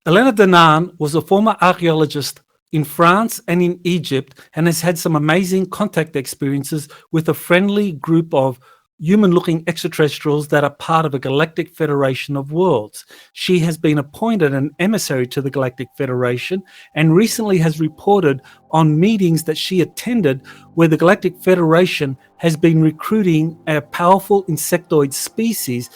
Elena Danaan was a former archaeologist in France and in Egypt and has had some amazing contact experiences with a friendly group of human-looking extraterrestrials that are part of a galactic federation of worlds. She has been appointed an emissary to the Galactic Federation and recently has reported on meetings that she attended where the Galactic Federation has been recruiting a powerful insectoid species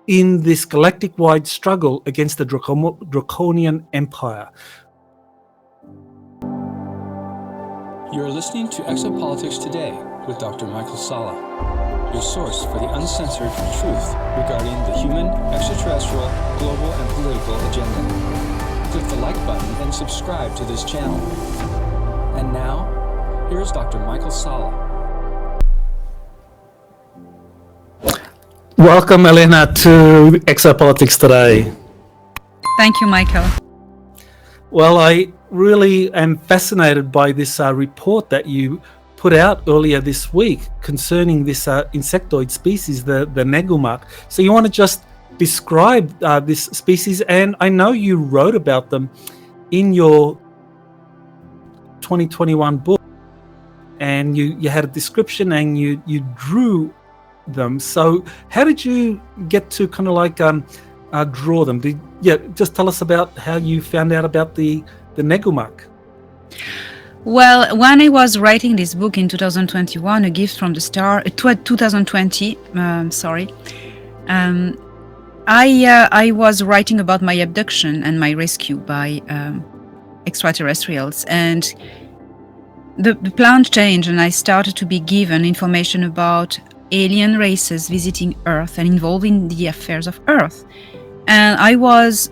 in this galactic-wide struggle against the Draconian Empire. You're listening to Exopolitics Today with Dr. Michael Salla, your source for the uncensored truth regarding the human, extraterrestrial, global, and political agenda. Click the like button and subscribe to this channel. And now, here's Dr. Michael Salla. Welcome, Elena, to Exopolitics Today. Thank you, Michael. Well, I really am fascinated by this report that you put out earlier this week concerning this insectoid species, the Negumak. So you want to just describe this species, and I know you wrote about them in your 2021 book, and you had a description and you drew them. So how did you get to kind of like draw them? Just tell us about how you found out about the Negumak. Well, when I was writing this book in 2021, A Gift from the Star, 2020, I was writing about my abduction and my rescue by extraterrestrials, and the plan changed, and I started to be given information about alien races visiting Earth and involved in the affairs of Earth. And I was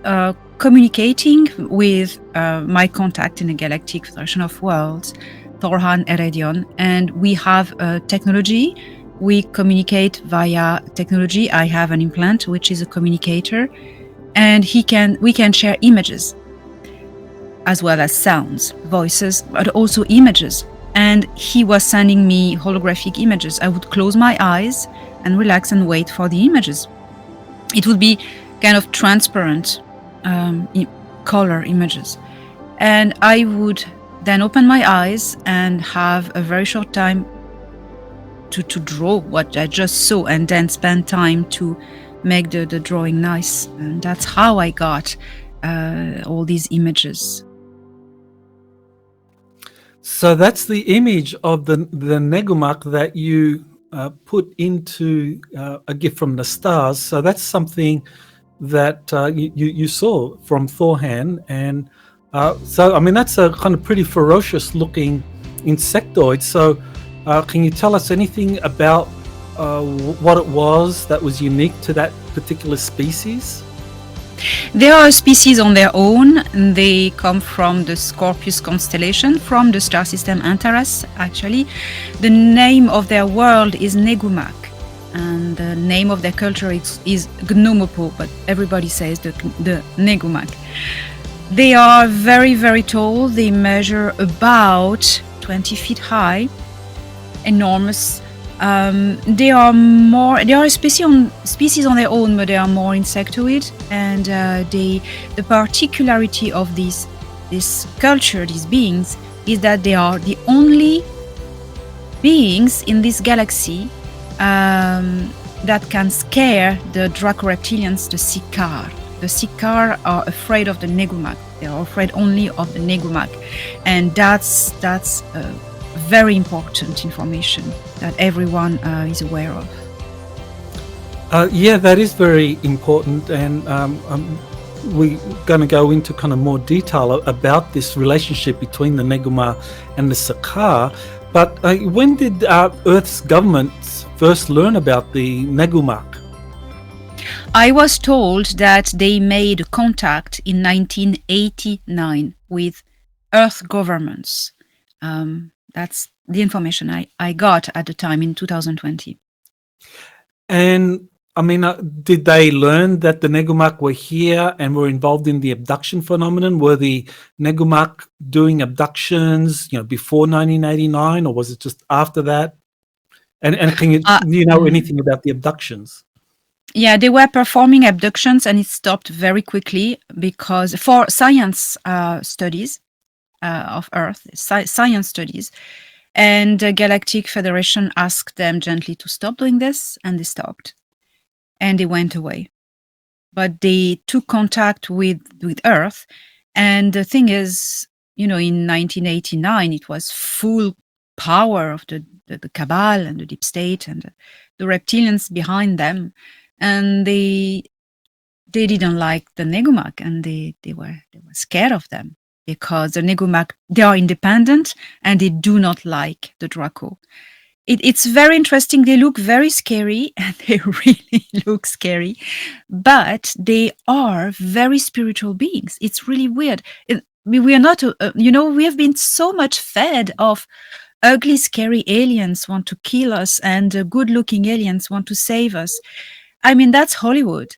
communicating with my contact in the Galactic Federation of Worlds, Thorhan Eredion, and we have technology. We communicate via technology. I have an implant, which is a communicator, and we can share images as well as sounds, voices, but also images. And he was sending me holographic images. I would close my eyes and relax and wait for the images. It would be kind of transparent color images. And I would then open my eyes and have a very short time to draw what I just saw, and then spend time to make the drawing nice. And that's how I got all these images. So that's the image of the Negumak that you put into A Gift from the Stars. So that's something that you saw from Thorhan, and so I mean that's a kind of pretty ferocious looking insectoid. So can you tell us anything about what it was that was unique to that particular species? They are a species on their own. They come from the Scorpius constellation, from the star system Antares, actually. The name of their world is Negumak, and the name of their culture is Gnomopo, but everybody says the Negumak. They are very, very tall. They measure about 20 feet high, enormous. They are a species on their own, but they are more insectoid, and the particularity of this culture, these beings, is that they are the only beings in this galaxy that can scare the Draco Reptilians, the Sikar. The Sikar are afraid of the Negumak. They are afraid only of the Negumak, and that's very important information that everyone is aware of. Yeah, that is very important, and we're going to go into kind of more detail about this relationship between the Neguma and the Sakar. But when did Earth's governments first learn about the Negumak? I was told that they made contact in 1989 with Earth governments. That's the information I got at the time in 2020. And I mean, did they learn that the Negumak were here and were involved in the abduction phenomenon? Were the Negumak doing abductions, before 1989, or was it just after that? And can you know anything about the abductions? Yeah, they were performing abductions, and it stopped very quickly because for science studies of Earth, science studies, and the Galactic Federation asked them gently to stop doing this, and they stopped, and they went away. But they took contact with Earth, and the thing is, in 1989, it was full power of the cabal and the deep state and the reptilians behind them, and they didn't like the Negumak, and they were scared of them because the Negumak, they are independent and they do not like the Draco. It's very interesting. They look very scary, and they really look scary, but they are very spiritual beings. It's really weird. We are not, we have been so much fed of ugly, scary aliens want to kill us, and good-looking aliens want to save us. I mean, that's Hollywood.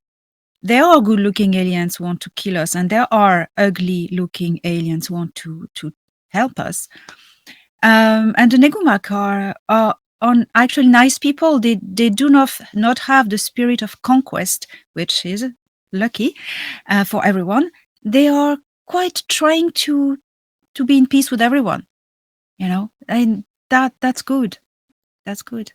There are good-looking aliens who want to kill us, and there are ugly-looking aliens who want to help us. And the Negumak are actually nice people. They do not have the spirit of conquest, which is lucky for everyone. They are quite trying to be in peace with everyone, and that's good. That's good.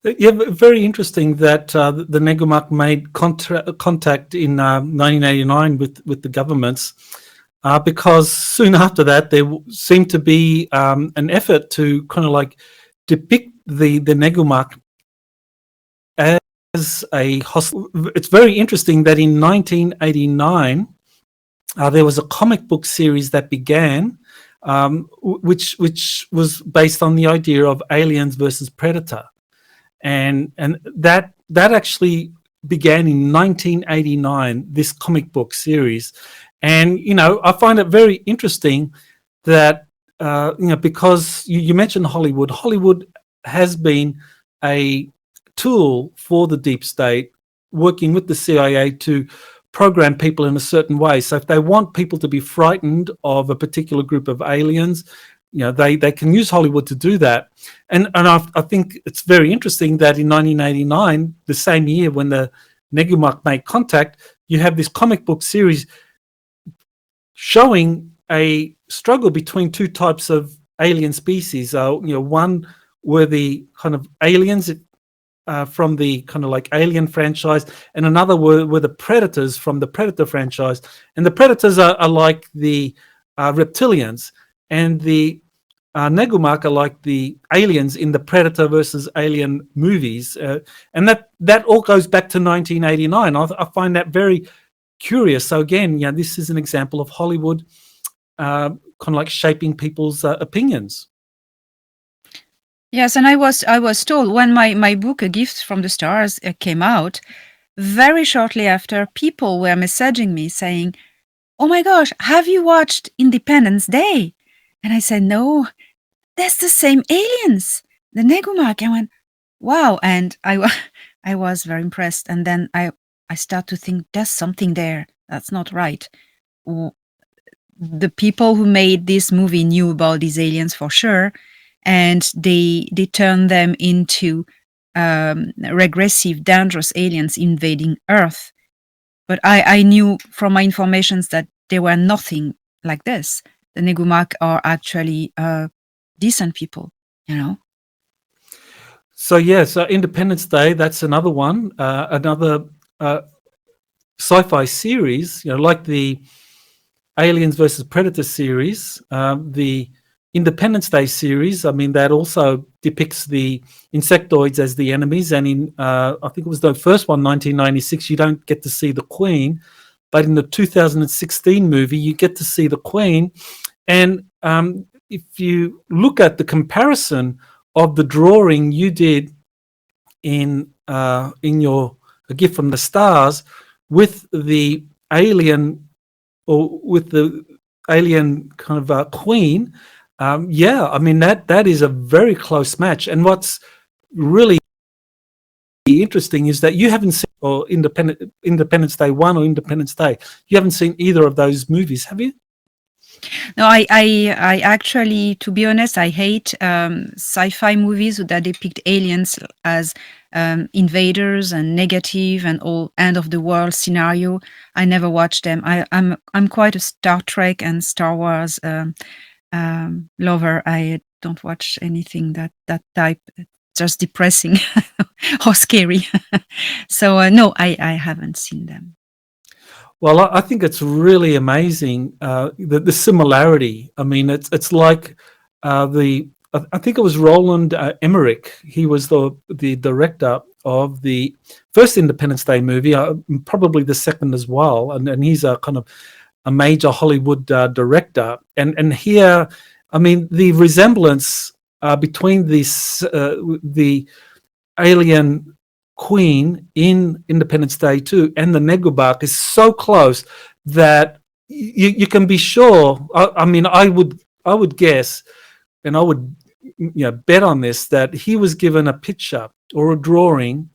Yeah, very interesting that the Negumak made contact in 1989 with the governments, because soon after that there seemed to be an effort to kind of like depict the Negumak as a hostile. It's very interesting that in 1989 there was a comic book series that began, which was based on the idea of aliens versus predator. And that actually began in 1989, this comic book series. And I find it very interesting that because you mentioned Hollywood has been a tool for the deep state, working with the CIA to program people in a certain way. So if they want people to be frightened of a particular group of aliens, they can use Hollywood to do that. And I think it's very interesting that in 1989, the same year when the Negumak made contact, you have this comic book series showing a struggle between two types of alien species. One were the kind of aliens from the kind of like Alien franchise, and another were the predators from the Predator franchise. And the predators are like the reptilians, and the Negumak are like the aliens in the Predator versus Alien movies. And that all goes back to 1989. I find that very curious. So again, this is an example of Hollywood kind of like shaping people's opinions. Yes, and I was told when my book, A Gift from the Stars, came out, very shortly after, people were messaging me saying, "Oh my gosh, have you watched Independence Day?" And I said, "No, that's the same aliens, the Negumak." I went, "Wow!" And I was very impressed. And then I start to think, there's something there that's not right. The people who made this movie knew about these aliens for sure, and they turned them into regressive, dangerous aliens invading Earth. But I knew from my informations that they were nothing like this. The Negumak are actually decent people, So Independence Day, that's another one, another sci-fi series, like the Aliens versus Predator series, the Independence Day series. I mean, that also depicts the insectoids as the enemies. And in, I think it was the first one, 1996, you don't get to see the Queen. But in the 2016 movie, you get to see the Queen. And if you look at the comparison of the drawing you did in your A Gift from the Stars with the alien, or with the alien kind of Queen, I mean, that is a very close match. And what's really interesting is that you haven't seen or Independence Day 1 or Independence Day. You haven't seen either of those movies, have you? No, I actually, to be honest, I hate sci-fi movies that depict aliens as invaders and negative and all end of the world scenario. I never watched them. I'm quite a Star Trek and Star Wars lover. I don't watch anything that type. It's just depressing or scary. So no, I haven't seen them. Well, I think it's really amazing the similarity. I mean, it's like I think it was Roland Emmerich. He was the director of the first Independence Day movie, probably the second as well, and he's a kind of a major Hollywood director. And here, I mean, the resemblance between the alien queen in Independence Day 2 and the Negumak is so close that you can be sure. I mean, I would guess, and I would bet on this, that he was given a picture or a drawing,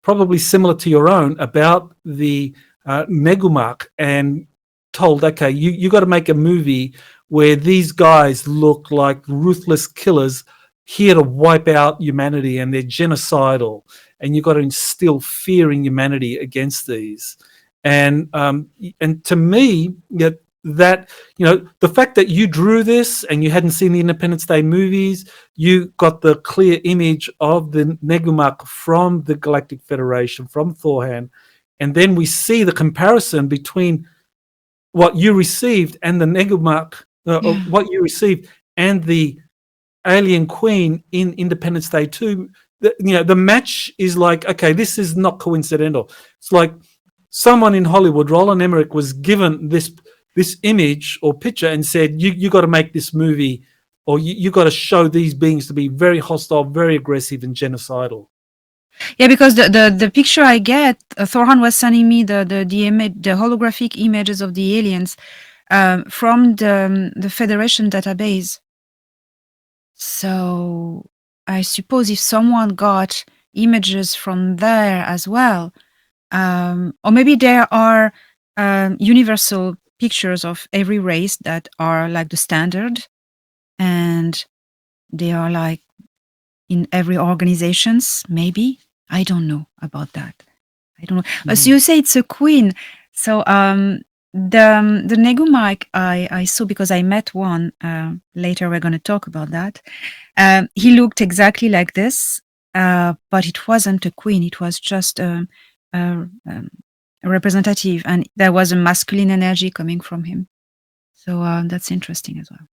probably similar to your own, about the Negumak, and told, okay, you got to make a movie where these guys look like ruthless killers here to wipe out humanity, and they're genocidal, and you've got to instill fear in humanity against these. And to me, that the fact that you drew this and you hadn't seen the Independence Day movies, you got the clear image of the Negumak from the Galactic Federation, from Thorhan, and then we see the comparison between what you received and the Negumak, what you received and the alien queen in Independence Day 2. The match is like, okay, this is not coincidental. It's like someone in Hollywood, Roland Emmerich, was given this image or picture and said, you got to make this movie, or you got to show these beings to be very hostile, very aggressive and genocidal. Yeah, because the picture I get, Thorhan was sending me the image, the holographic images of the aliens from the Federation database. So I suppose if someone got images from there as well, or maybe there are universal pictures of every race that are like the standard, and they are like in every organizations, maybe. I don't know about that. I don't know. So you say it's a queen. So the Negumak I saw, because I met one. Later we're going to talk about that. He looked exactly like this, but it wasn't a queen. It was just a representative, and there was a masculine energy coming from him. So that's interesting as well.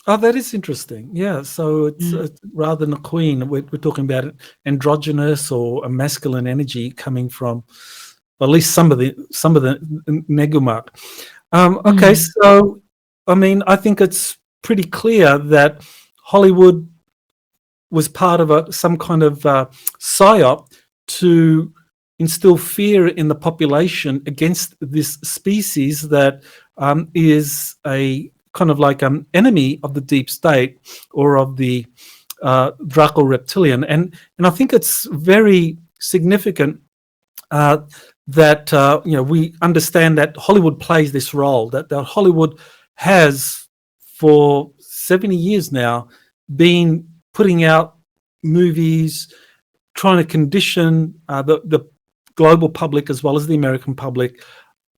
Oh, that is interesting. Yeah, so it's rather than a queen, we're talking about androgynous or a masculine energy coming from, at least some of the Negumak. Okay, so I mean, I think it's pretty clear that Hollywood was part of some kind of psyop to instill fear in the population against this species that is a kind of like an enemy of the deep state or of the Draco Reptilian. And I think it's very significant that we understand that Hollywood plays this role, that Hollywood has for 70 years now been putting out movies, trying to condition the global public as well as the American public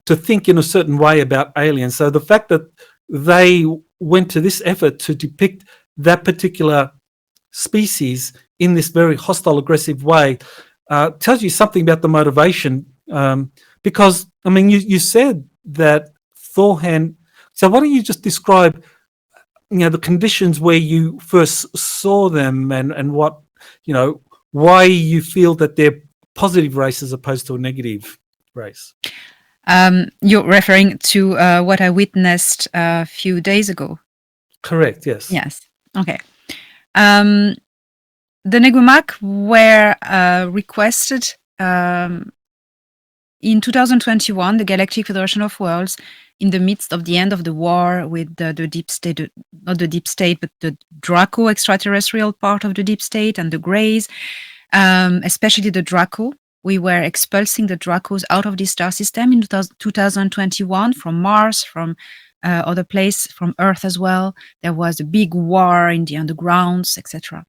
to think in a certain way about aliens. So the fact that they went to this effort to depict that particular species in this very hostile, aggressive way tells you something about the motivation. Because, I mean, you said that Thorhan. So why don't you just describe, the conditions where you first saw them and what, why you feel that they're positive race as opposed to a negative race. You're referring to what I witnessed a few days ago. Correct, yes. Yes. Okay. The Negumak were requested in 2021, the Galactic Federation of Worlds, in the midst of the end of the war with the deep state, not the deep state, but the Draco extraterrestrial part of the deep state and the Greys, especially the Draco. We were expulsing the Dracos out of the star system in 2021 from Mars, from other place from Earth as well. There was a big war in the undergrounds, etc.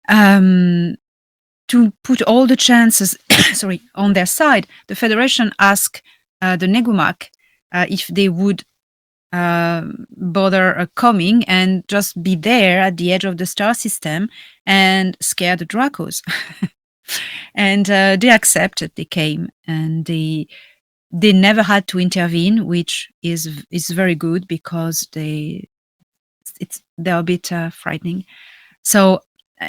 To put all the chances, sorry, on their side, the Federation asked the Negumak if they would bother coming and just be there at the edge of the star system and scare the Dracos. And they accepted. They came, and they never had to intervene, which is very good, because they're a bit frightening. So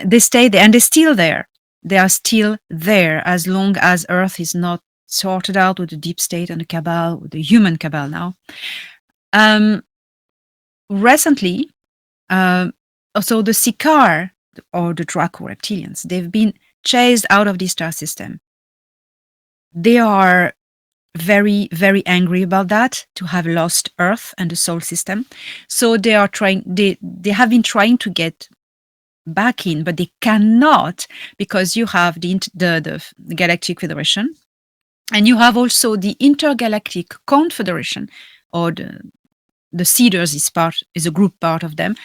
they stayed there, and they're still there. They are still there as long as Earth is not sorted out with the deep state and the cabal, with the human cabal now. Recently, also the Sikaar, or the Draco reptilians, they've been chased out of the star system. They are very, very angry about that, to have lost Earth and the solar system. So they are trying. They have been trying to get back in, but they cannot, because you have the Galactic Federation, and you have also the Intergalactic Confederation, or the Seeders is a group part of them,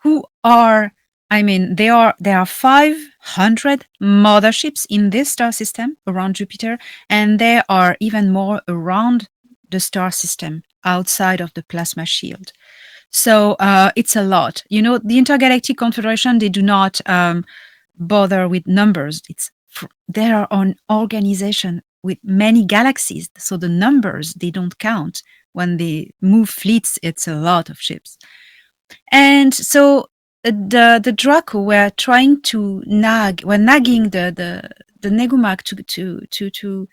who are, I mean, there are 500 motherships in this star system around Jupiter, and there are even more around the star system outside of the plasma shield. So it's a lot. You know, the Intergalactic Confederation, they do not bother with numbers. They are an organization with many galaxies, so the numbers, they don't count. When they move fleets, it's a lot of ships. And so the Draco were trying to nagging the Negumak to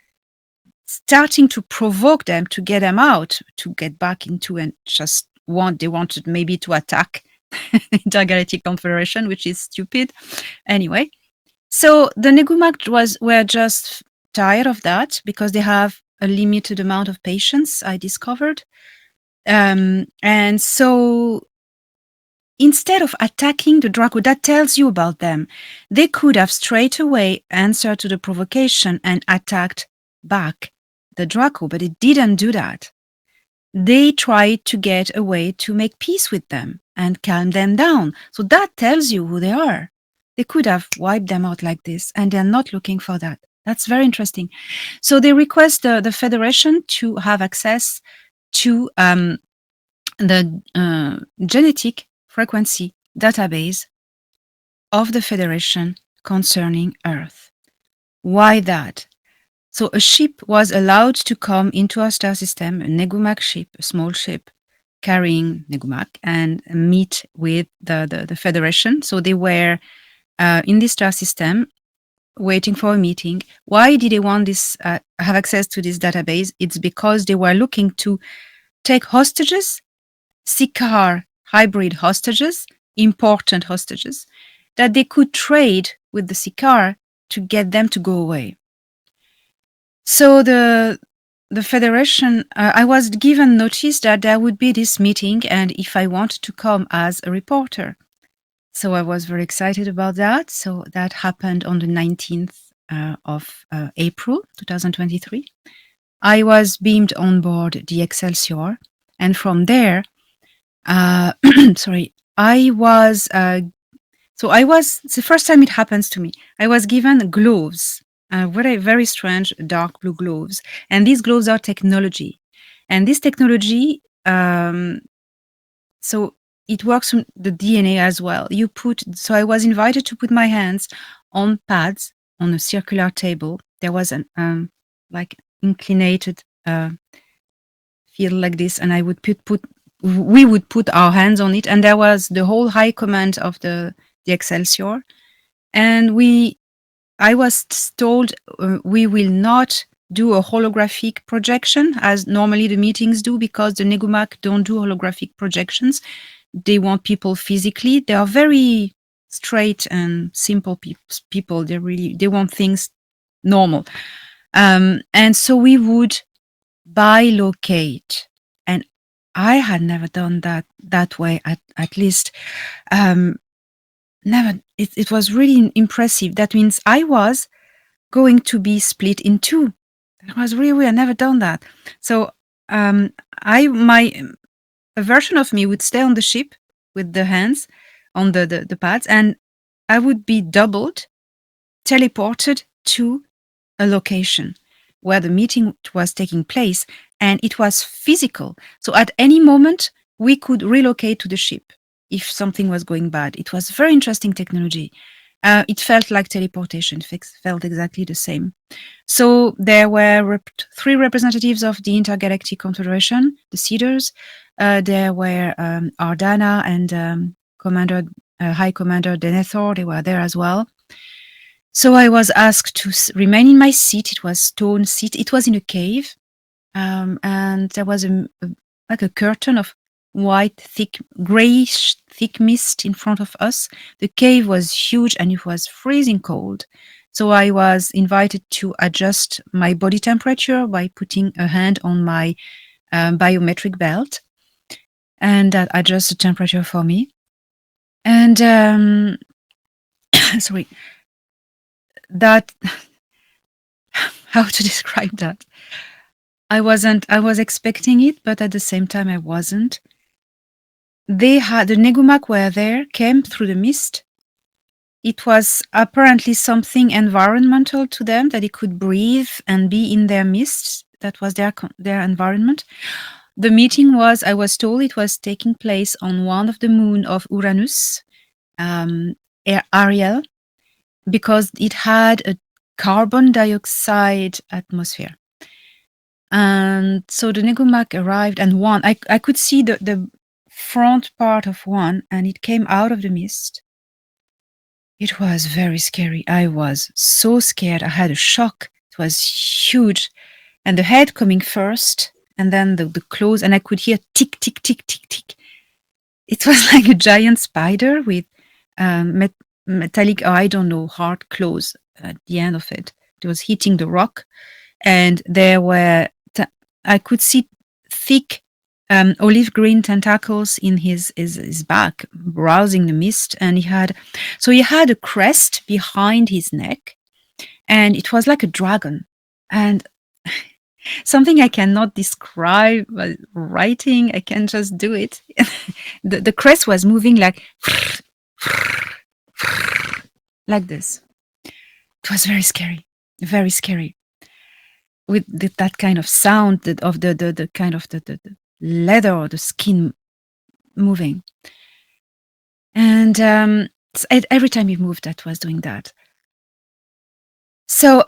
starting to provoke them, to get them out, to get back into, and they wanted maybe to attack the Intergalactic Confederation, which is stupid. Anyway, so the Negumak were just tired of that, because they have a limited amount of patience, I discovered. And so instead of attacking the Draco, that tells you about them. They could have straight away answered to the provocation and attacked back the Draco, but it didn't do that. They tried to get a way to make peace with them and calm them down. So that tells you who they are. They could have wiped them out like this, and they're not looking for that. That's very interesting. So they request the Federation to have access to the genetic frequency database of the Federation concerning Earth. Why that? So a ship was allowed to come into our star system, a Negumak ship, a small ship carrying Negumak, and meet with the Federation. So they were in the star system waiting for a meeting. Why did they want this, have access to this database? It's because they were looking to take hostages, Sikaar hybrid hostages, important hostages, that they could trade with the Sikaar to get them to go away. So the Federation, I was given notice that there would be this meeting, and if I wanted to come as a reporter. So I was very excited about that. So that happened on the 19th of April 2023. I was beamed on board the Excelsior, and from there, sorry, it's the first time it happens to me. I was given gloves, very strange dark blue gloves, and these gloves are technology. And this technology, so it works on the DNA as well. So I was invited to put my hands on pads on a circular table. There was an like inclinated field like this, and we would put our hands on it, and there was the whole high command of the Excelsior, and I was told we will not do a holographic projection as normally the meetings do, because the Negumak don't do holographic projections. They want people physically. They are very straight and simple people. They want things normal. And so we would bilocate. And I had never done that way, at least. Never. It was really impressive. That means I was going to be split in two. That was really weird. I never done that. So a version of me would stay on the ship with the hands on the pads, and I would be doubled, teleported to a location where the meeting was taking place, and it was physical. So at any moment, we could relocate to the ship if something was going bad. It was very interesting technology. It felt like teleportation, felt exactly the same. So there were 3 representatives of the Intergalactic Confederation, the Seeders. There were Ardana and High Commander Denethor. They were there as well. So I was asked to remain in my seat. It was stone seat. It was in a cave, and there was like a curtain of white, thick, grayish, thick mist in front of us. The cave was huge and it was freezing cold. So I was invited to adjust my body temperature by putting a hand on my biometric belt, and that adjusts the temperature for me. And sorry, that how to describe that? I was expecting it, but at the same time I wasn't. The Negumak were there, came through the mist. It was apparently something environmental to them, that they could breathe and be in their mist. That was their environment. The meeting was, I was told, it was taking place on one of the moon of Uranus, Ariel, because it had a carbon dioxide atmosphere. And so the Negumak arrived, and one, I could see the front part of one, and it came out of the mist. It was very scary. I was so scared. I had a shock. It was huge. And the head coming first, and then the claws, and I could hear tick, tick, tick, tick, tick. It was like a giant spider with metallic, I don't know, hard claws at the end of it. It was hitting the rock, and there were, I could see thick olive green tentacles in his back, browsing the mist, and he had a crest behind his neck, and it was like a dragon, and something I cannot describe by writing. I can just do it. The crest was moving like this. It was very scary, very scary, with that kind of sound of the kind of the leather or the skin moving. And every time he moved, that was doing that. So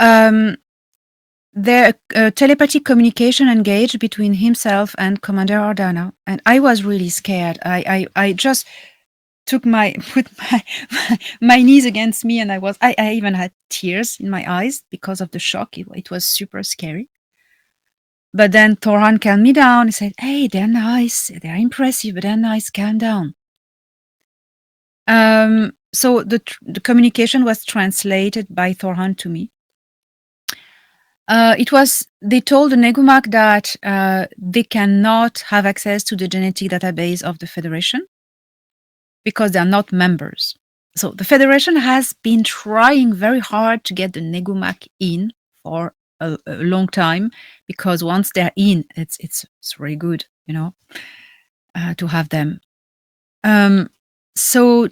there telepathic communication engaged between himself and Commander Ardana, and I was really scared. I just put my knees against me, and I even had tears in my eyes because of the shock. It was super scary. But then Thorhan calmed me down. He said, "Hey, they're nice. They're impressive, but they're nice. Calm down." So the communication was translated by Thorhan to me. They told the Negumak that they cannot have access to the genetic database of the Federation because they are not members. So the Federation has been trying very hard to get the Negumak in for a long time, because once they're in, it's really good, to have them. So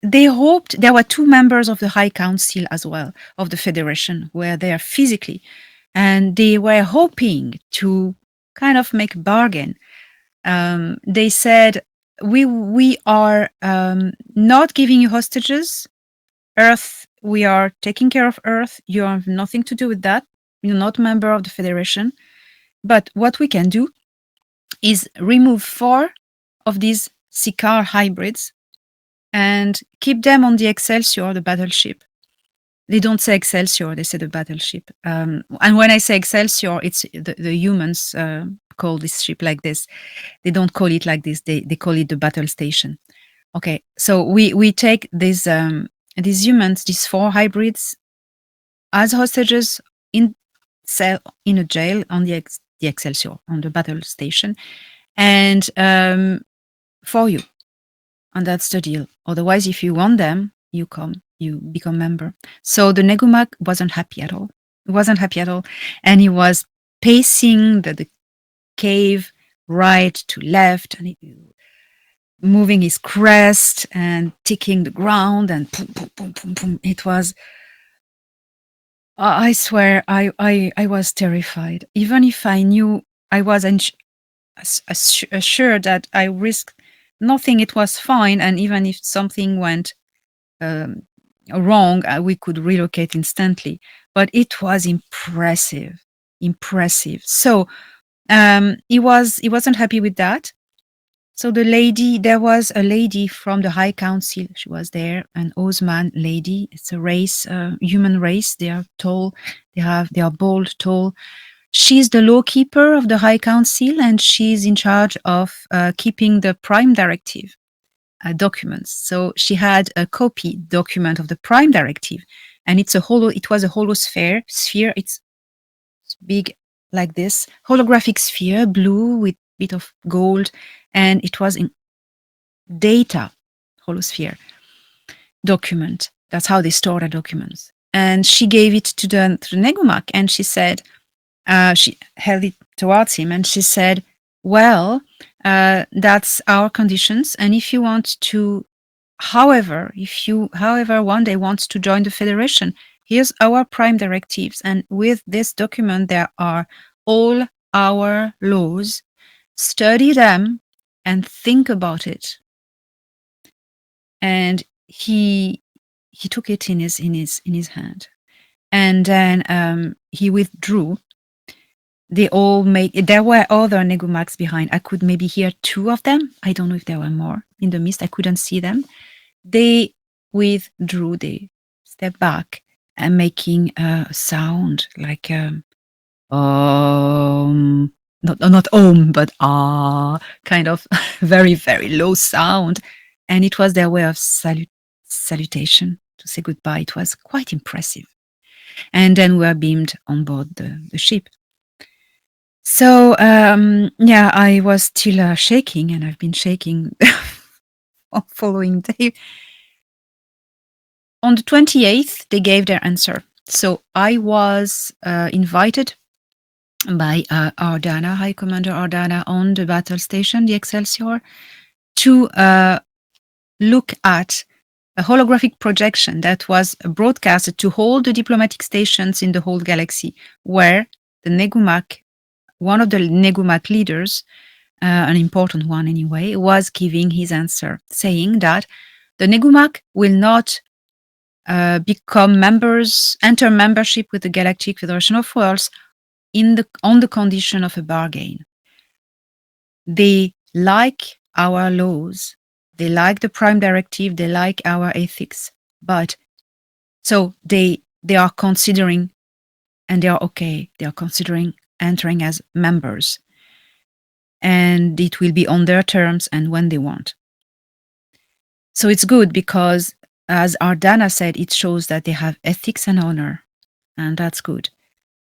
they hoped. There were 2 members of the High Council as well of the Federation who were there physically, and they were hoping to kind of make a bargain. They said, we are not giving you hostages. Earth, we are taking care of Earth. You have nothing to do with that. You're not a member of the Federation. But what we can do is remove 4 of these Sikaar hybrids and keep them on the Excelsior, the battleship. They don't say Excelsior, they say the battleship. And when I say Excelsior, it's the humans call this ship like this. They don't call it like this. They call it the battle station. Okay, so we take these humans, these 4 hybrids, as hostages in a jail on the Excelsior, on the battle station, and for you. And that's the deal. Otherwise, if you want them, you become member. So the Negumak wasn't happy at all. He wasn't happy at all. And he was pacing the cave right to left, and moving his crest and ticking the ground, and boom, boom, boom, boom, boom. It was, I swear, I was terrified. Even if I knew I was assured that I risked nothing, it was fine. And even if something went wrong, we could relocate instantly. But it was impressive. So he wasn't happy with that. So there was a lady from the High Council. She was there, an Osman lady. It's a race, human race. They are tall. They are bold, tall. She's the law keeper of the High Council, and she's in charge of keeping the Prime Directive documents. So she had a copy document of the Prime Directive, and it was a holosphere. It's big like this, holographic sphere, blue with bit of gold, and it was in data holosphere document. That's how they store their documents. And she gave it to the Negumak, and she said, she held it towards him, and she said, well, that's our conditions, and if you want to, however one day wants to join the Federation, here's our Prime Directives, and with this document there are all our laws. Study them and think about it. And he took it in his hand, and then he withdrew. There were other Negumaks behind. I could maybe hear 2 of them. I don't know if there were more in the mist. I couldn't see them. They withdrew. They stepped back and making a sound like not but kind of very, very low sound. And it was their way of salutation, to say goodbye. It was quite impressive. And then we were beamed on board the ship. So, I was still shaking, and I've been shaking following day. On the 28th, they gave their answer. So I was invited by Ardana, High Commander Ardana, on the battle station, the Excelsior, to look at a holographic projection that was broadcasted to all the diplomatic stations in the whole galaxy, where the Negumak, one of the Negumak leaders, an important one anyway, was giving his answer, saying that the Negumak will not enter membership with the Galactic Federation of Worlds on the condition of a bargain. They like our laws, they like the Prime Directive, they like our ethics, but so they are considering, and they are okay, they are considering entering as members, and it will be on their terms and when they want. So it's good because, as Ardana said, it shows that they have ethics and honor, and that's good.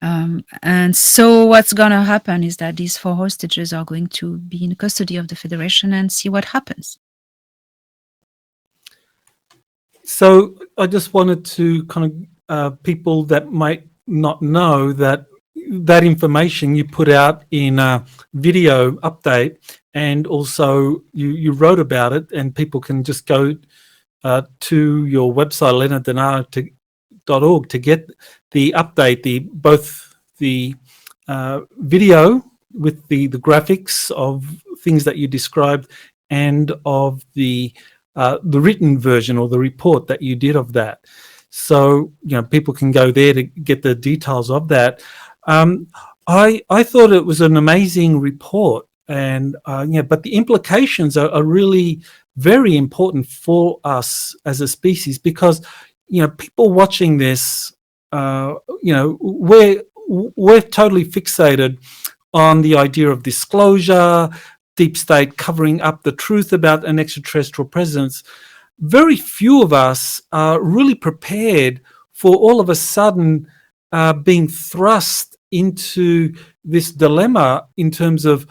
And so what's going to happen is that these 4 hostages are going to be in custody of the Federation and see what happens. So I just wanted to kind of people that might not know that information you put out in a video update, and also you wrote about it, and people can just go to your website, elenadanaan.org, to get the update, both the video with the graphics of things that you described, and of the written version or the report that you did of that. So people can go there to get the details of that. I thought it was an amazing report, and but the implications are really very important for us as a species, because people watching this, we're totally fixated on the idea of disclosure, deep state covering up the truth about an extraterrestrial presence. Very few of us are really prepared for all of a sudden being thrust into this dilemma in terms of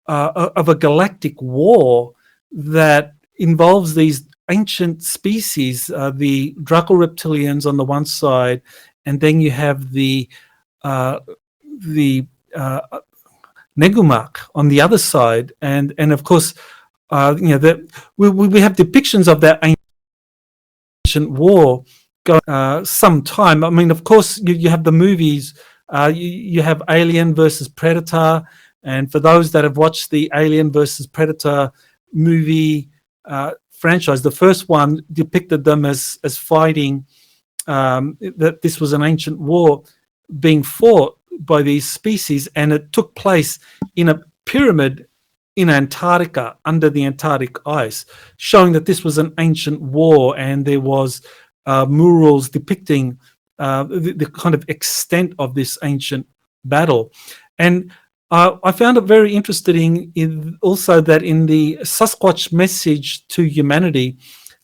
a galactic war that involves these ancient species, the Draco Reptilians on the one side, and then you have the Negumak on the other side, and of course, that we have depictions of that ancient war going some time. I mean, of course, you have the movies. You have Alien versus Predator, and for those that have watched the Alien versus Predator movie franchise, the first one depicted them as fighting. That this was an ancient war being fought by these species, and it took place in a pyramid in Antarctica under the Antarctic ice, showing that this was an ancient war, and there was murals depicting the kind of extent of this ancient battle. And I found it very interesting also that in the Sasquatch message to humanity,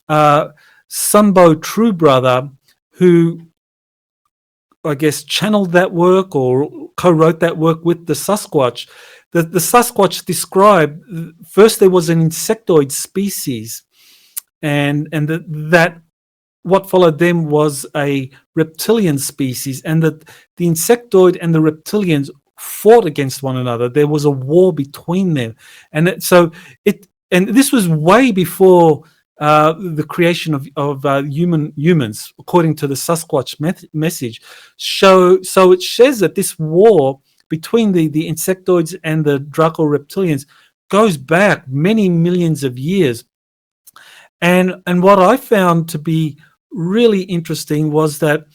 Sunbo True Brother, who I guess channeled that work or co-wrote that work with the Sasquatch, the Sasquatch described first there was an insectoid species, and that what followed them was a reptilian species, and that the insectoid and the reptilians fought against one another. There was a war between them, and this was way before the creation of humans, according to the Sasquatch message. So it says that this war between the insectoids and the Draco reptilians goes back many millions of years. And what I found to be really interesting was that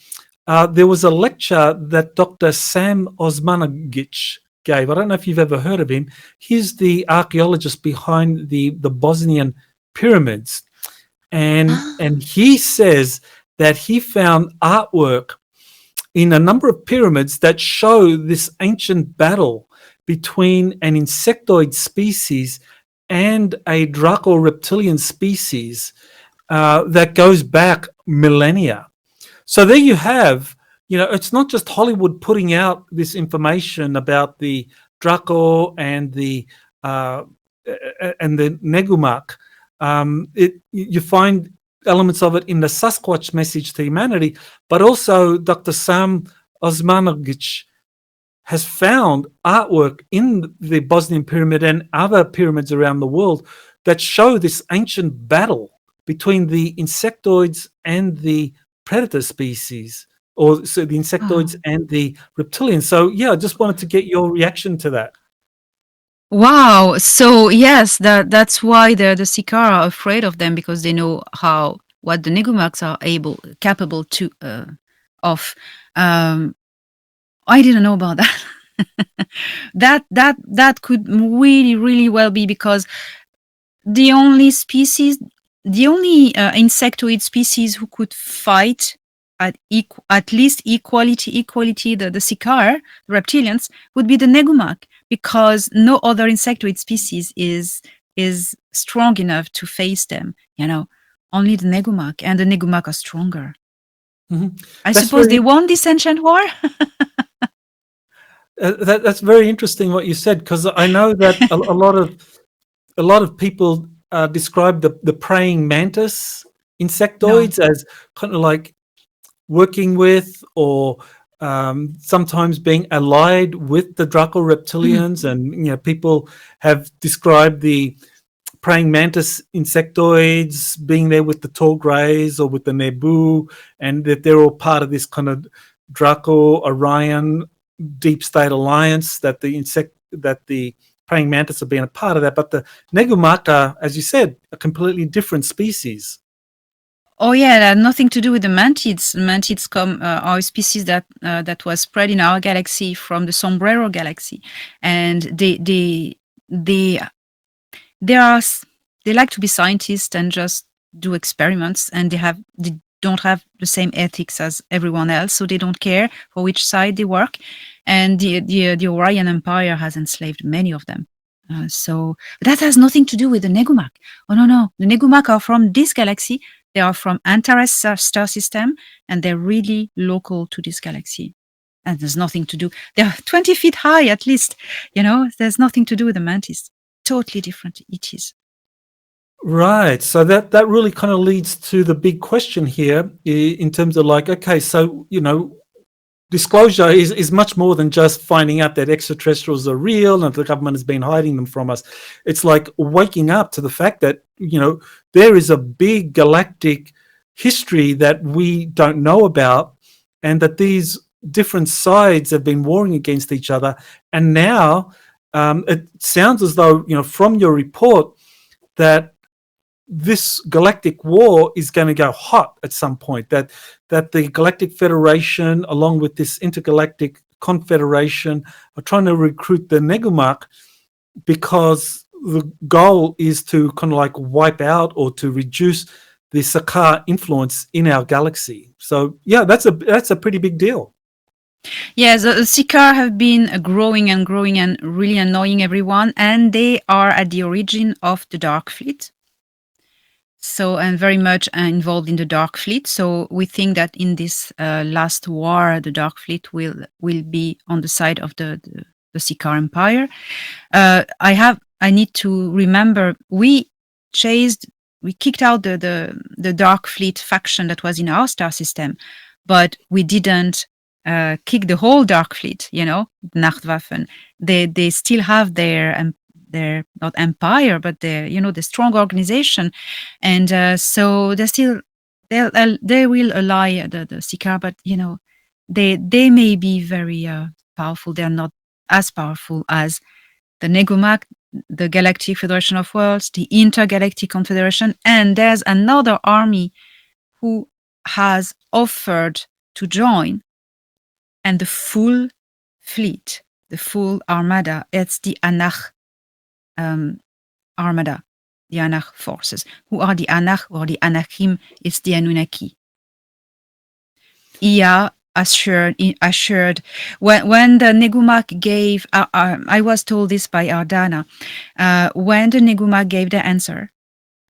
there was a lecture that Dr. Sam Osmanagic gave. I don't know if you've ever heard of him. He's the archaeologist behind the Bosnian pyramids. And he says that he found artwork in a number of pyramids that show this ancient battle between an insectoid species and a Draco reptilian species that goes back millennia. So there you have, it's not just Hollywood putting out this information about the Draco and the Negumak. You find elements of it in the Sasquatch message to humanity, but also Dr. Sam Osmanagic has found artwork in the Bosnian pyramid and other pyramids around the world that show this ancient battle between the insectoids and the predator species, or so the insectoids and the reptilians. So yeah, I just wanted to get your reaction to that. Wow. So yes, that's why the Sikara are afraid of them, because they know what the Negumaks are capable to of. I didn't know about that. that could really, really well be because the only insectoid species who could fight at least equality, the Sikar, the reptilians, would be the Negumak, because no other insectoid species is strong enough to face them. Only the Negumak, and the Negumak are stronger. Mm-hmm. I suppose they won this ancient war. That's very interesting what you said, because I know that a lot of people describe the praying mantis insectoids as kind of like working with or sometimes being allied with the Draco reptilians, and people have described the praying mantis insectoids being there with the tall greys or with the Nebu, and that they're all part of this kind of Draco Orion deep state alliance, that the praying mantis are being a part of that. But the Negumak are, as you said, a completely different species. Oh yeah, that had nothing to do with the mantids. Mantids are a species that was spread in our galaxy from the Sombrero galaxy, and they like to be scientists and just do experiments, and they don't have the same ethics as everyone else, so they don't care for which side they work. And the Orion Empire has enslaved many of them. So that has nothing to do with the Negumak. Oh no, the Negumak are from this galaxy. They are from Antares star system, and they're really local to this galaxy. And there's nothing to do. They're 20 feet high at least. There's nothing to do with the mantis. Totally different it is. Right. So that really kind of leads to the big question here in terms of like, okay, so, disclosure is much more than just finding out that extraterrestrials are real and the government has been hiding them from us. It's like waking up to the fact that, there is a big galactic history that we don't know about, and that these different sides have been warring against each other. And now it sounds as though, from your report, that this galactic war is going to go hot at some point, that the Galactic Federation, along with this intergalactic confederation, are trying to recruit the Negumak, because the goal is to kind of like wipe out or to reduce the Sakaar influence in our galaxy. So yeah, that's a pretty big deal. Yes, the Sakaar have been growing and really annoying everyone, and they are at the origin of the Dark Fleet. So, and very much involved in the Dark Fleet. So we think that in this last war, the Dark Fleet will be on the side of the Sakaar Empire. I need to remember, we kicked out the Dark Fleet faction that was in our star system, but we didn't kick the whole Dark Fleet, Nachtwaffen. They still have their not empire, but their the strong organization, and so they will ally the Sakaar, but they may be very powerful. They are not as powerful as the Negumak, the Galactic Federation of Worlds, the Intergalactic Confederation, and there's another army who has offered to join, and the full fleet, the full armada, it's the Anach armada, the Anach forces. Who are the Anach or the Anachim? It's the Anunnaki. Ia assured when the Negumak gave, I was told this by Ardana, when the Negumak gave the answer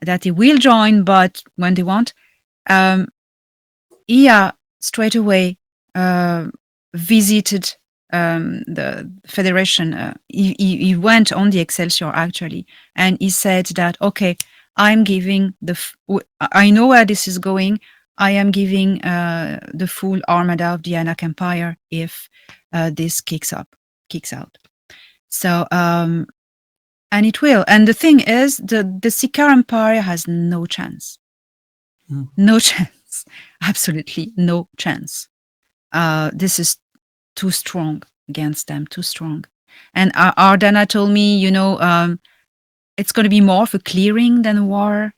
that he will join, but when they want, Ia straight away visited the Federation. He went on the Excelsior actually, and he said that, okay, I'm giving I know where this is going. I am giving the full armada of the Anak Empire if this kicks out. So and it will. And the thing is, the Sakaar Empire has no chance. No chance. Absolutely no chance. This is too strong against them, too strong. And Ardana told me, it's going to be more of a clearing than a war.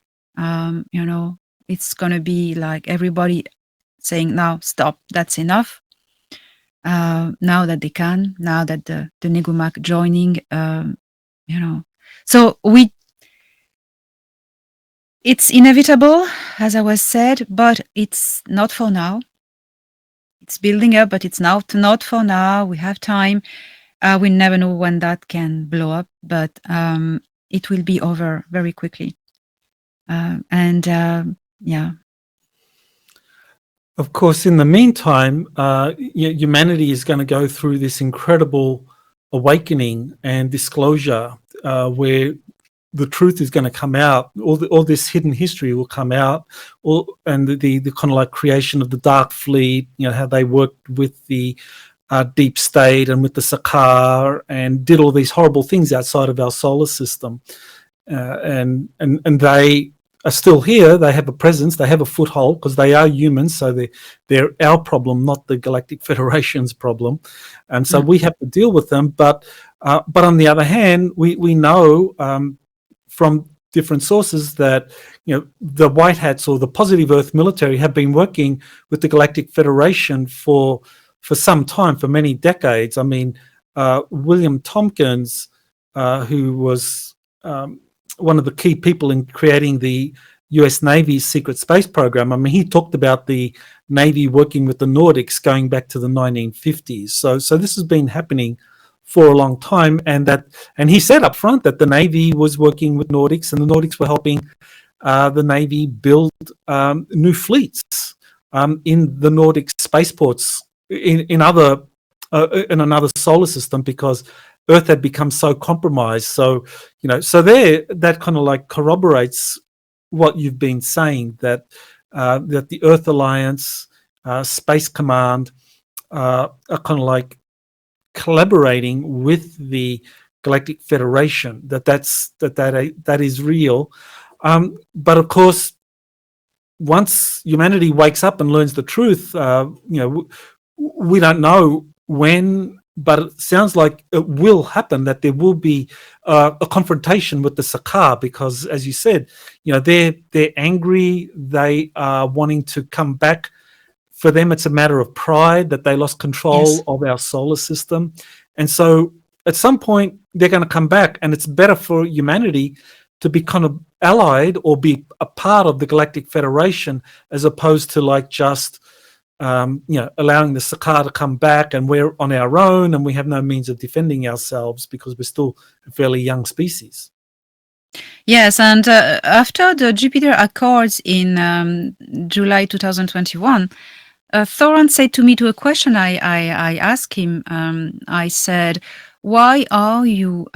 It's going to be like everybody saying, now stop, that's enough. Now that they can, now that the Negumak joining, So it's inevitable, as I was said, but it's not for now. It's building up, but it's not for now. We have time. We never know when that can blow up, but it will be over very quickly. Yeah. Of course, in the meantime, humanity is going to go through this incredible awakening and disclosure where the truth is going to come out. All this hidden history will come out, and the kind of like creation of the Dark Fleet, how they worked with the deep state and with the Sakaar and did all these horrible things outside of our solar system. And they are still here. They have a presence. They have a foothold because they are humans. So they're our problem, not the Galactic Federation's problem. And so we have to deal with them. But on the other hand, we know from different sources that the White Hats or the Positive Earth military have been working with the Galactic Federation for some time, for many decades. I mean, William Tompkins, who was one of the key people in creating the US Navy's secret space program. I mean, he talked about the Navy working with the Nordics going back to the 1950s. So this has been happening for a long time, and he said up front that the Navy was working with Nordics, and the Nordics were helping the Navy build new fleets in the Nordic spaceports in another solar system, because Earth had become so compromised. So that kind of like corroborates what you've been saying, that the Earth Alliance, Space Command, are kind of like collaborating with the Galactic Federation, that is real. But of course, once humanity wakes up and learns the truth, we don't know when, but it sounds like it will happen, that there will be a confrontation with the Sakaar, because, as you said, they're angry, they are wanting to come back. For them, it's a matter of pride that they lost control of our solar system. And so at some point, they're going to come back, and it's better for humanity to be kind of allied or be a part of the Galactic Federation, as opposed to like just, allowing the Sakaar to come back and we're on our own and we have no means of defending ourselves because we're still a fairly young species. Yes, and after the Jupiter Accords in July 2021, Thoran said to me, to a question I asked him, I said, why are you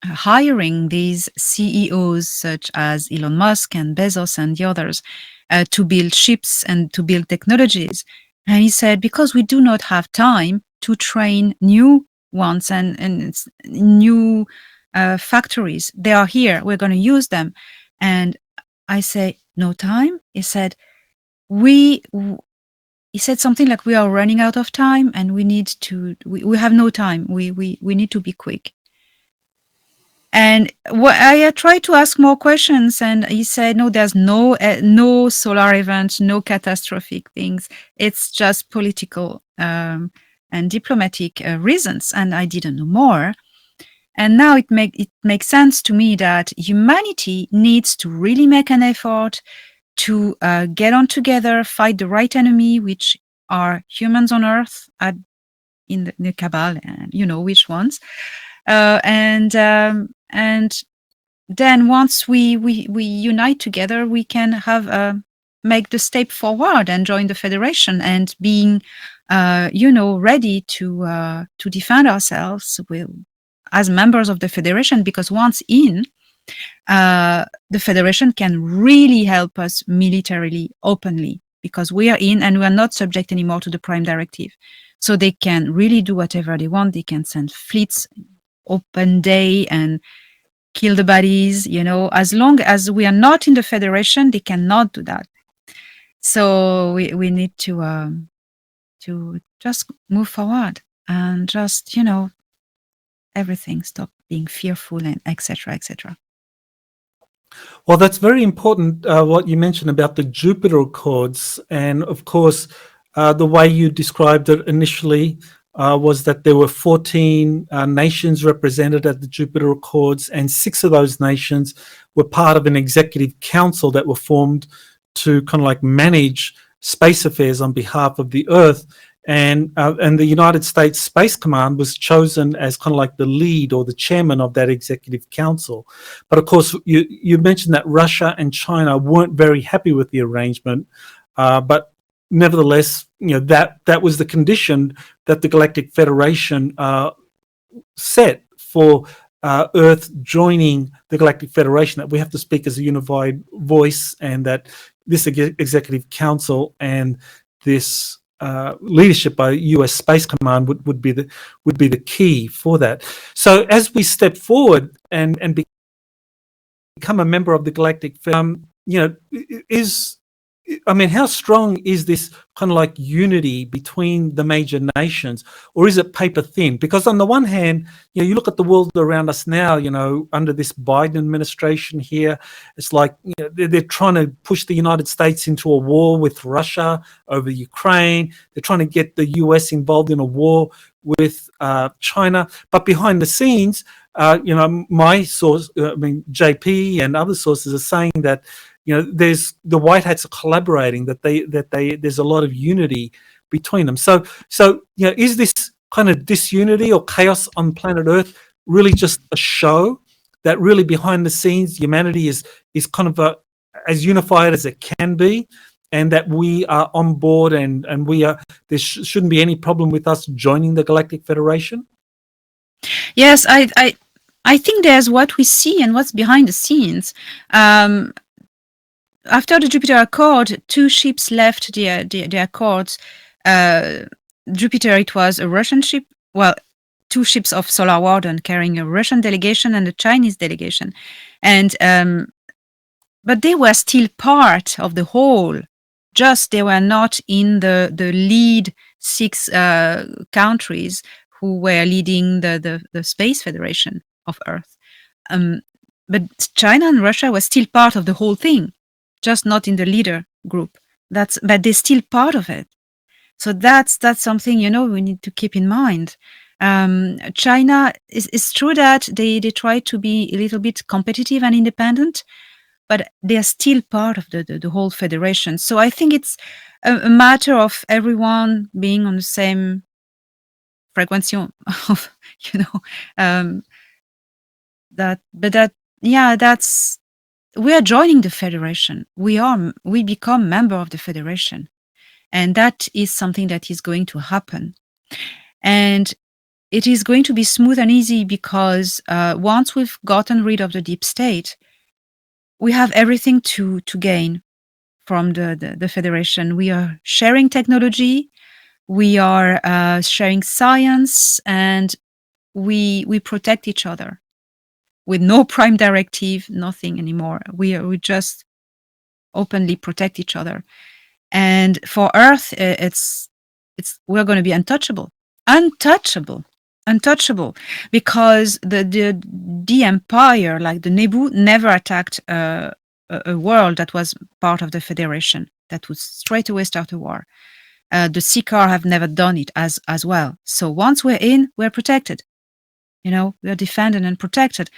hiring these CEOs such as Elon Musk and Bezos and the others to build ships and to build technologies? And he said, because we do not have time to train new ones and new factories. They are here. We're going to use them. And I say, no time? He said, he said something like, we are running out of time and we need to, we have no time. We need to be quick. And I tried to ask more questions, and he said, no, there's no solar event, no catastrophic things. It's just political and diplomatic reasons. And I didn't know more. And now it makes sense to me that humanity needs to really make an effort to get on together, fight the right enemy, which are humans on Earth in the Cabal, and you know which ones. And then once we unite together, we can have make the step forward and join the Federation and being, ready to defend ourselves as members of the Federation. Because once in, the Federation can really help us militarily, openly, because we are in and we are not subject anymore to the Prime Directive. So they can really do whatever they want. They can send fleets, open day, and kill the baddies. As long as we are not in the Federation, they cannot do that. So we need to just move forward and just, everything, stop being fearful, and etc., etc. Well, that's very important, what you mentioned about the Jupiter Accords. And of course, the way you described it initially was that there were 14 nations represented at the Jupiter Accords, and 6 of those nations were part of an executive council that were formed to kind of like manage space affairs on behalf of the Earth. And the United States Space Command was chosen as kind of like the lead or the chairman of that executive council. But of course, you mentioned that Russia and China weren't very happy with the arrangement. But nevertheless, that was the condition that the Galactic Federation set for Earth joining the Galactic Federation, that we have to speak as a unified voice, and that this executive council and this leadership by US Space Command would be the key for that. So as we step forward and become a member of the Galactic, how strong is this kind of like unity between the major nations, or is it paper thin? Because on the one hand, you look at the world around us now, under this Biden administration here, it's like they're trying to push the United States into a war with Russia over Ukraine. They're trying to get the US involved in a war with China. But behind the scenes, my source, JP and other sources are saying that there's the White Hats are collaborating, that there's a lot of unity between them. So is this kind of disunity or chaos on planet Earth really just a show, that really behind the scenes humanity is kind of as unified as it can be, and that we are on board and we are there shouldn't be any problem with us joining the Galactic Federation? Yes, I think there's what we see and what's behind the scenes. After the Jupiter Accord, 2 ships left the Accords Jupiter, it was a Russian ship, well, 2 ships of Solar Warden carrying a Russian delegation and a Chinese delegation. And but they were still part of the whole. Just they were not in the lead 6 countries who were leading the Space Federation of Earth. But China and Russia were still part of the whole thing, just not in the leader group. But they're still part of it. So that's something, we need to keep in mind. China, it's true that they try to be a little bit competitive and independent, but they're still part of the whole federation. So I think it's a matter of everyone being on the same frequency of, that's, we are joining the federation. We become member of the federation. And that is something that is going to happen. And it is going to be smooth and easy because once we've gotten rid of the deep state, we have everything to gain from the federation. We are sharing technology, we are sharing science, and we protect each other with no prime directive, nothing anymore. We just openly protect each other. And for Earth, we're going to be untouchable, because the empire, like the Nebu, never attacked a world that was part of the Federation. That would straight away start a war. The Seeker have never done it as well. So once we're in, we're protected. We're defended and protected.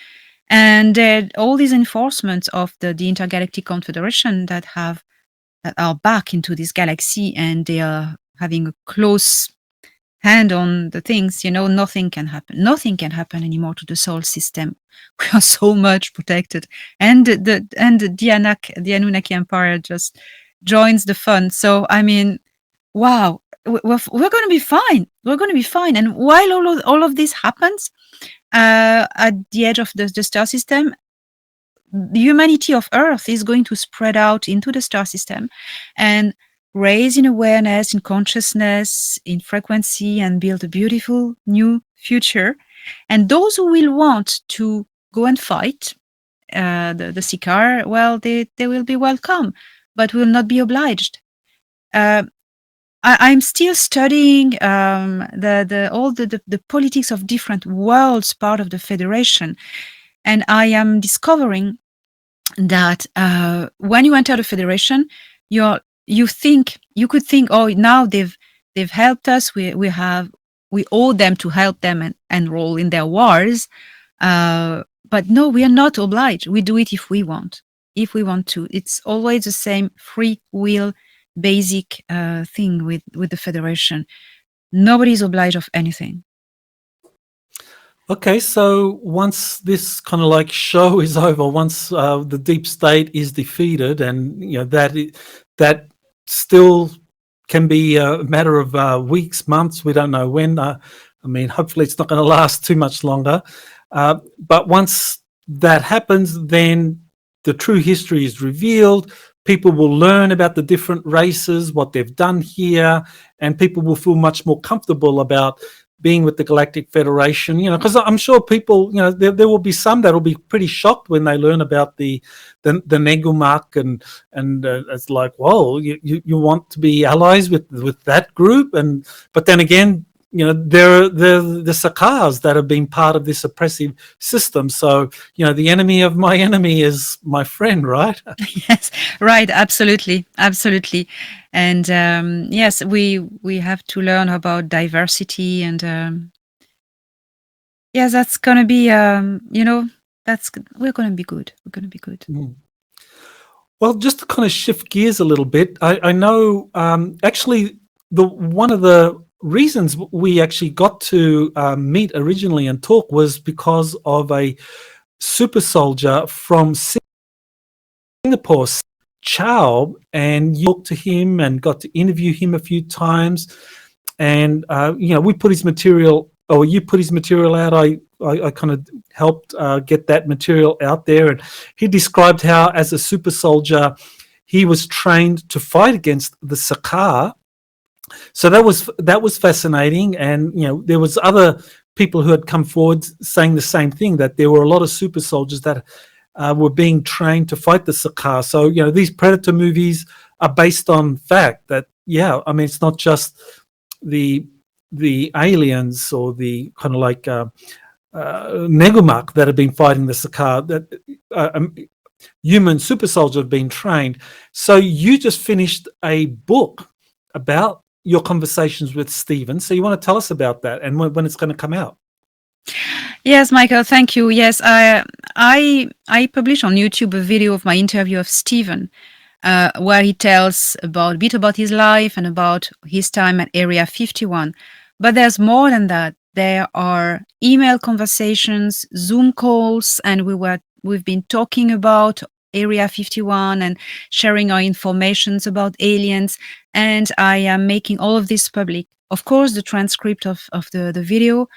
And all these enforcements of the Intergalactic Confederation that are back into this galaxy, and they are having a close hand on the things, nothing can happen. Nothing can happen anymore to the solar system. We are so much protected. And the Anunnaki Empire just joins the fun. So, I mean, wow, we're going to be fine. We're going to be fine. And while all of this happens, at the edge of the star system, the humanity of Earth is going to spread out into the star system and raise in awareness, in consciousness, in frequency, and build a beautiful new future. And those who will want to go and fight the Seeker, well, they will be welcome, but will not be obliged. I'm still studying all the politics of different worlds, part of the Federation, and I am discovering that when you enter the Federation, you could think, oh, now they've helped us. We owe them to help them and enroll in their wars. But no, we are not obliged. We do it if we want to. It's always the same free will basic thing with the Federation. Nobody is obliged of anything. Okay, so once this kind of like show is over, once the deep state is defeated, and that still can be a matter of weeks, months. We don't know when. I mean, hopefully it's not going to last too much longer. But once that happens, then the true history is revealed. People will learn about the different races, what they've done here, and people will feel much more comfortable about being with the Galactic Federation, because I'm sure people, there will be some that will be pretty shocked when they learn about the Negumak, and it's like, whoa, you want to be allies with that group, but then again, they're the Sakars that have been part of this oppressive system. So, the enemy of my enemy is my friend, right? Yes, right. Absolutely. And yes, we have to learn about diversity, and yes, that's going to be, we're going to be good. We're going to be good. Mm. Well, just to kind of shift gears a little bit, I know actually one of the reasons we actually got to meet originally and talk was because of a super soldier from Singapore, Chow, and you talked to him and got to interview him a few times, and we put his material, or you put his material out. I kind of helped get that material out there, and he described how, as a super soldier, he was trained to fight against the Sakar, So that was fascinating, and there was other people who had come forward saying the same thing, that there were a lot of super soldiers that were being trained to fight the Sakaar. So these Predator movies are based on fact that it's not just the aliens or the kind of like Negumak that have been fighting the Sakaar, that human super soldiers have been trained. So you just finished a book about your conversations with Stephen. So you want to tell us about that and when it's going to come out? Yes, Michael, thank you. Yes, I published on YouTube a video of my interview of Stephen, where he tells a bit about his life and about his time at Area 51. But there's more than that. There are email conversations, Zoom calls, and we've been talking about Area 51 and sharing our informations about aliens. And I am making all of this public. Of course, the transcript of the video,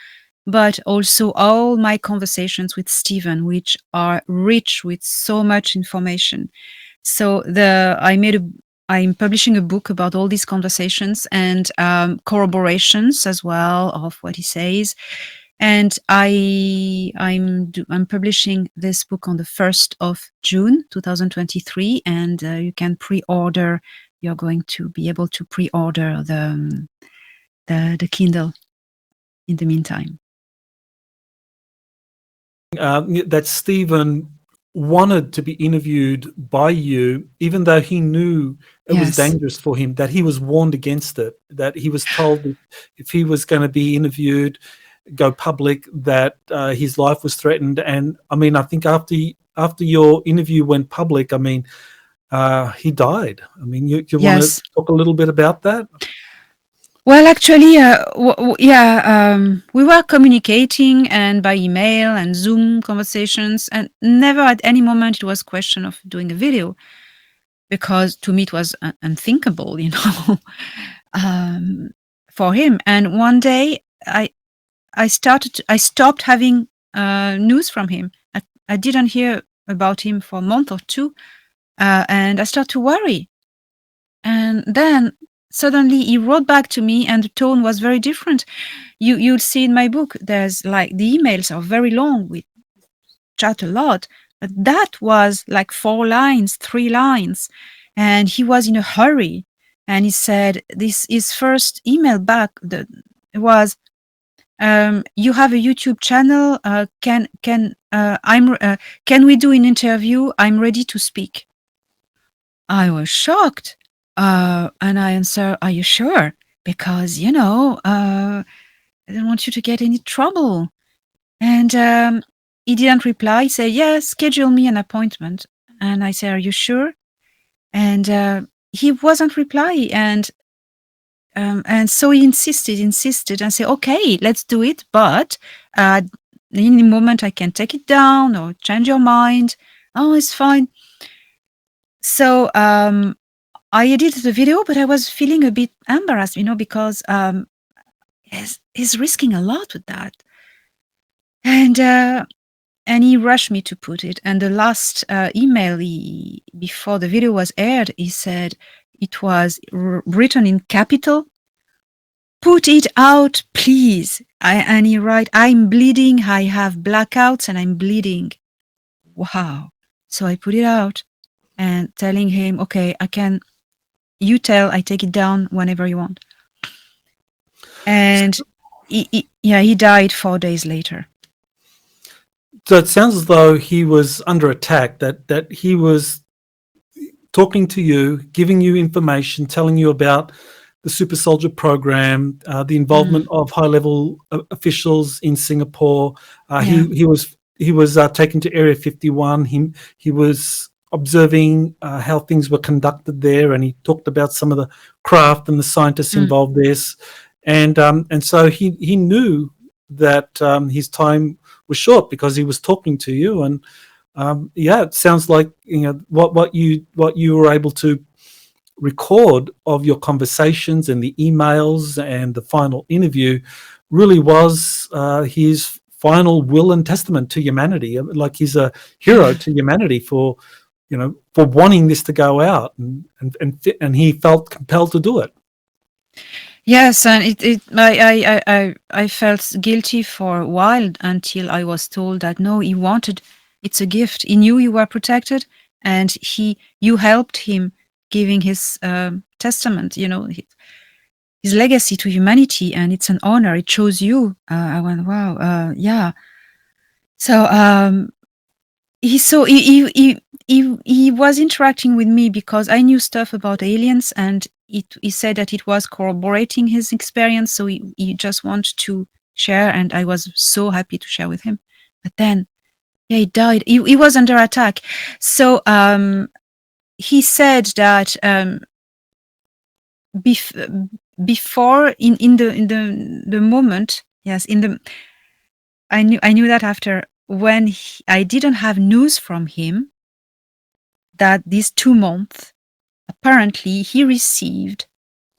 but also all my conversations with Stephen, which are rich with so much information. So I'm publishing a book about all these conversations and corroborations as well of what he says. And I'm publishing this book on the 1st of June, 2023, and you can pre-order. You're going to be able to pre-order the Kindle in the meantime. That Stephen wanted to be interviewed by you, even though he knew it was dangerous for him, that he was warned against it, that he was told that if he was going to be interviewed, go public, that his life was threatened. And I think after your interview went public, he died. You want to talk a little bit about that? Well, actually, we were communicating and by email and Zoom conversations, and never at any moment it was a question of doing a video, because to me it was unthinkable, for him. And one day I stopped having news from him. I didn't hear about him for a month or two, and I started to worry. And then suddenly he wrote back to me, and the tone was very different. You'll see in my book, there's like the emails are very long. We chat a lot, but that was like 4 lines, 3 lines, and he was in a hurry. And he said, his first email back was, "You have a YouTube channel. Can we do an interview? I'm ready to speak." I was shocked. And I answer, "Are you sure? Because, I don't want you to get any trouble." And he didn't reply. He said, "Yes, schedule me an appointment." And I said, "Are you sure?" And he wasn't replying. And so he insisted and said, "Okay, let's do it. But in the moment I can take it down or change your mind." "Oh, it's fine." So I edited the video, but I was feeling a bit embarrassed, because he's risking a lot with that. And he rushed me to put it. And the last email before the video was aired, he said it was written in capital. "Put it out, please." And he write, "I'm bleeding. I have blackouts and I'm bleeding." Wow. So I put it out and telling him, "Okay, you tell, I take it down whenever you want." And he died 4 days later. So it sounds as though he was under attack, that he was talking to you, giving you information, telling you about the super soldier program, the involvement of high-level officials in Singapore. He was taken to Area 51. He was observing how things were conducted there, and he talked about some of the craft and the scientists involved there. And so he knew that his time was short because he was talking to you. And it sounds like what you were able to record of your conversations and the emails and the final interview really was his final will and testament to humanity. Like he's a hero to humanity for wanting this to go out, and he felt compelled to do it. Yes, and I felt guilty for a while until I was told that no, he wanted, it's a gift. He knew you were protected, and you helped him giving his testament, his legacy to humanity, and it's an honor. It shows you. I went, wow, yeah. So he was interacting with me because I knew stuff about aliens, and he said that it was corroborating his experience. So he just wanted to share, and I was so happy to share with him. But then, yeah, he died. He was under attack. So he said that before in the moment, yes, I knew that after, when I didn't have news from him, that these 2 months, apparently he received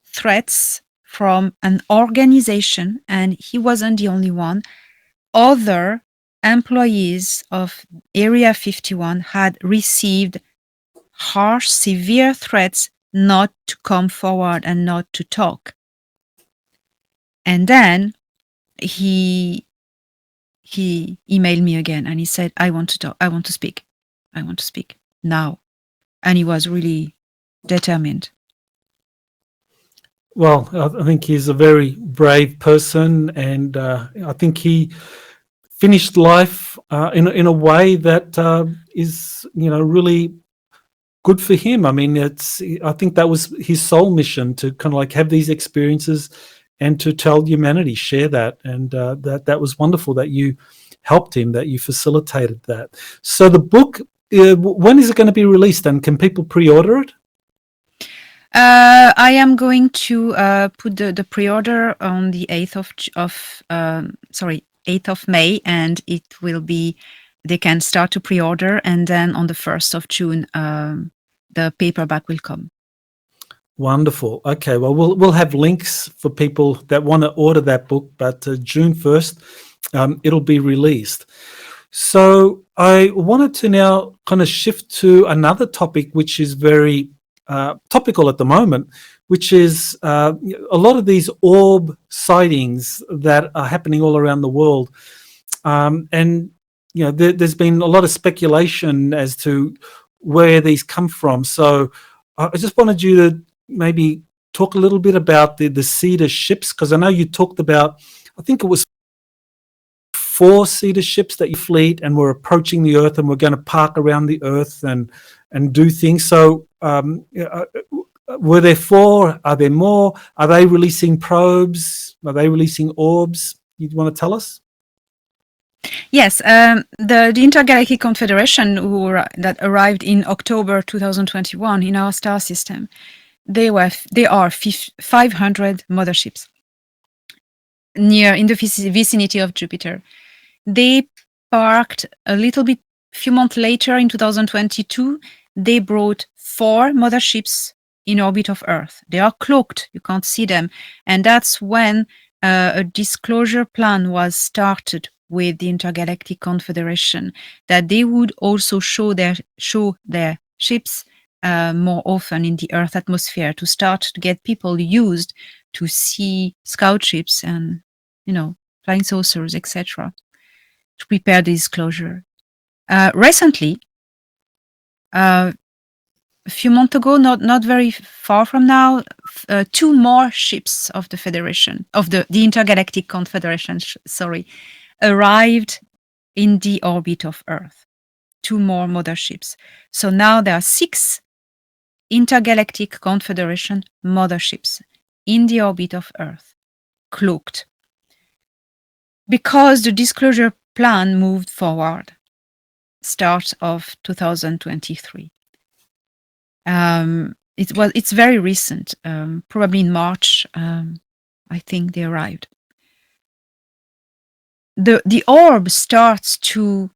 threats from an organization, and he wasn't the only one. Other employees of Area 51 had received harsh, severe threats not to come forward and not to talk. And then he emailed me again, and he said, I want to talk. I want to speak now. And he was really determined. Well, I think he's a very brave person, and I think he finished life in a way that is, really good for him. I mean, I think that was his sole mission, to kind of like have these experiences and to tell humanity, share that, and that was wonderful that you helped him, that you facilitated that. So the book, when is it going to be released, and can people pre-order it? I am going to put the pre-order on the 8th of May, and it will be, they can start to pre-order, and then on the 1st of June, the paperback will come. Wonderful. Okay, well, we'll have links for people that want to order that book, but June 1st, it'll be released. So I wanted to now kind of shift to another topic, which is very topical at the moment, which is a lot of these orb sightings that are happening all around the world. And, there's been a lot of speculation as to where these come from. So I just wanted you to maybe talk a little bit about the Cedar ships, because I know you talked about, I think it was 4 Cedar ships that you fleet and were approaching the Earth, and were going to park around the Earth and do things. So were there 4? Are there more? Are they releasing probes? Are they releasing orbs? You want to tell us? Yes, the Intergalactic Confederation, that arrived in October 2021 in our star system, they are 500 motherships in the vicinity of Jupiter. They parked a few months later in 2022. They brought 4 motherships in orbit of Earth. They are cloaked, you can't see them, and that's when a disclosure plan was started with the Intergalactic Confederation, that they would also show their ships more often in the Earth atmosphere, to start to get people used to see scout ships and flying saucers, etc., to prepare the disclosure. Recently, a few months ago, not very far from now, 2 more ships of the Federation, of the Intergalactic Confederation, arrived in the orbit of Earth. 2 more motherships. So now there are 6 Intergalactic Confederation motherships in the orbit of Earth, cloaked, because the disclosure plan moved forward, start of 2023. It's very recent, probably in March, I think they arrived. The orb starts to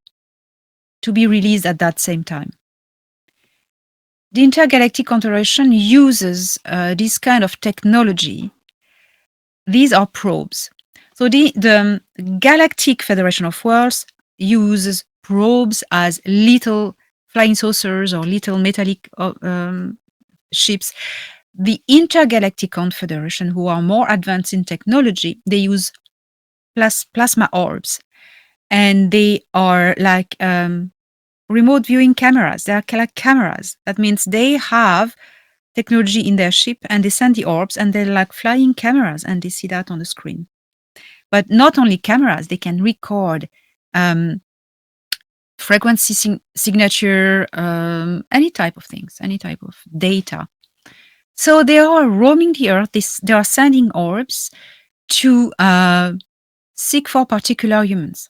be released at that same time. The Intergalactic Confederation uses this kind of technology. These are probes. So the Galactic Federation of Worlds uses probes as little flying saucers or little metallic ships the Intergalactic Confederation, who are more advanced in technology, they use plasma orbs, and they are like remote viewing cameras. They are like cameras. That means they have technology in their ship, and they send the orbs, and they're like flying cameras, and they see that on the screen. But not only cameras, they can record frequency signature, any type of things, any type of data. So they are roaming the Earth. They are sending orbs to seek for particular humans.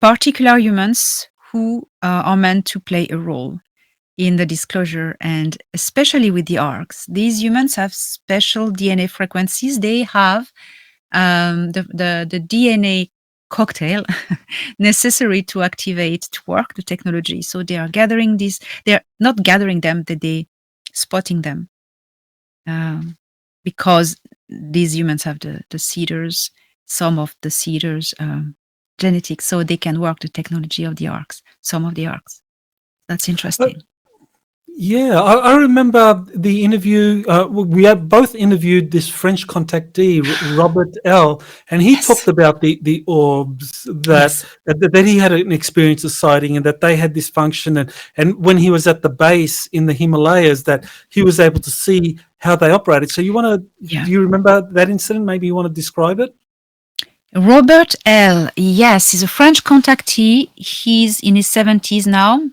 Particular humans who are meant to play a role in the disclosure, and especially with the arcs. These humans have special DNA frequencies. They have the DNA cocktail necessary to activate, to work the technology. So they are gathering these, they're not gathering them, they spotting them. Because these humans have the seeders, some of the seeders genetics, so they can work the technology of the arcs, some of the arcs. That's interesting. Yeah, I remember the interview. We have both interviewed this French contactee, Robert L., and he talked about the orbs that he had an experience of sighting, and that they had this function. And when he was at the base in the Himalayas, that he was able to see how they operated. So do you remember that incident? Maybe you want to describe it? Robert L., yes, he's a French contactee. He's in his 70s now.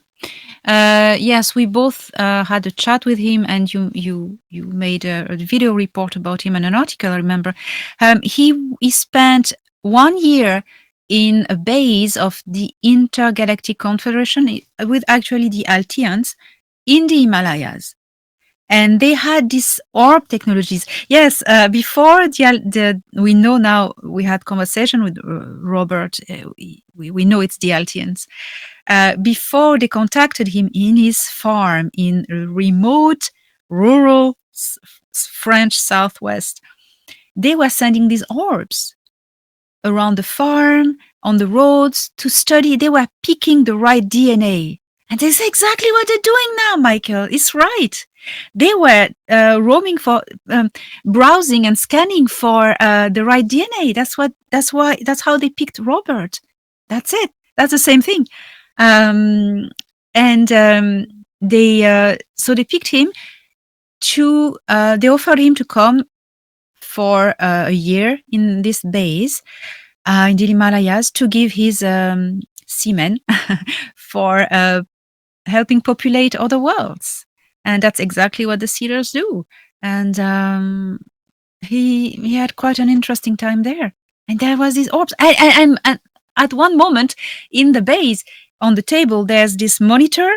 Yes, we both had a chat with him, and you made a video report about him and an article, I remember. He spent 1 year in a base of the Intergalactic Confederation with actually the Altians in the Himalayas. And they had these orb technologies. Yes, before we know now, we had conversation with Robert. We know it's the Altians. Before they contacted him in his farm in a remote, rural French southwest, they were sending these orbs around the farm, on the roads to study. They were picking the right DNA. And that's exactly what they're doing now, Michael. It's right. They were roaming for, browsing and scanning for the right DNA. That's how they picked Robert. That's it. That's the same thing. So they picked him to, they offered him to come for a year in this base in the Himalayas to give his semen for helping populate other worlds. And that's exactly what the seeders do. And he had quite an interesting time there. And there was these orbs. And at one moment in the base, on the table, there's this monitor,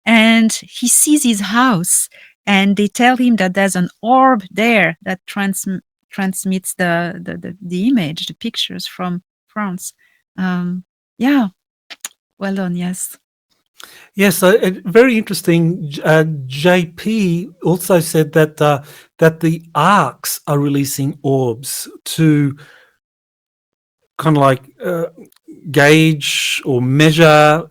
and he sees his house. And they tell him that there's an orb there that transmits the image, the pictures from France. Yeah, well done, yes. Yes, very interesting. JP also said that the arcs are releasing orbs to kind of like gauge or measure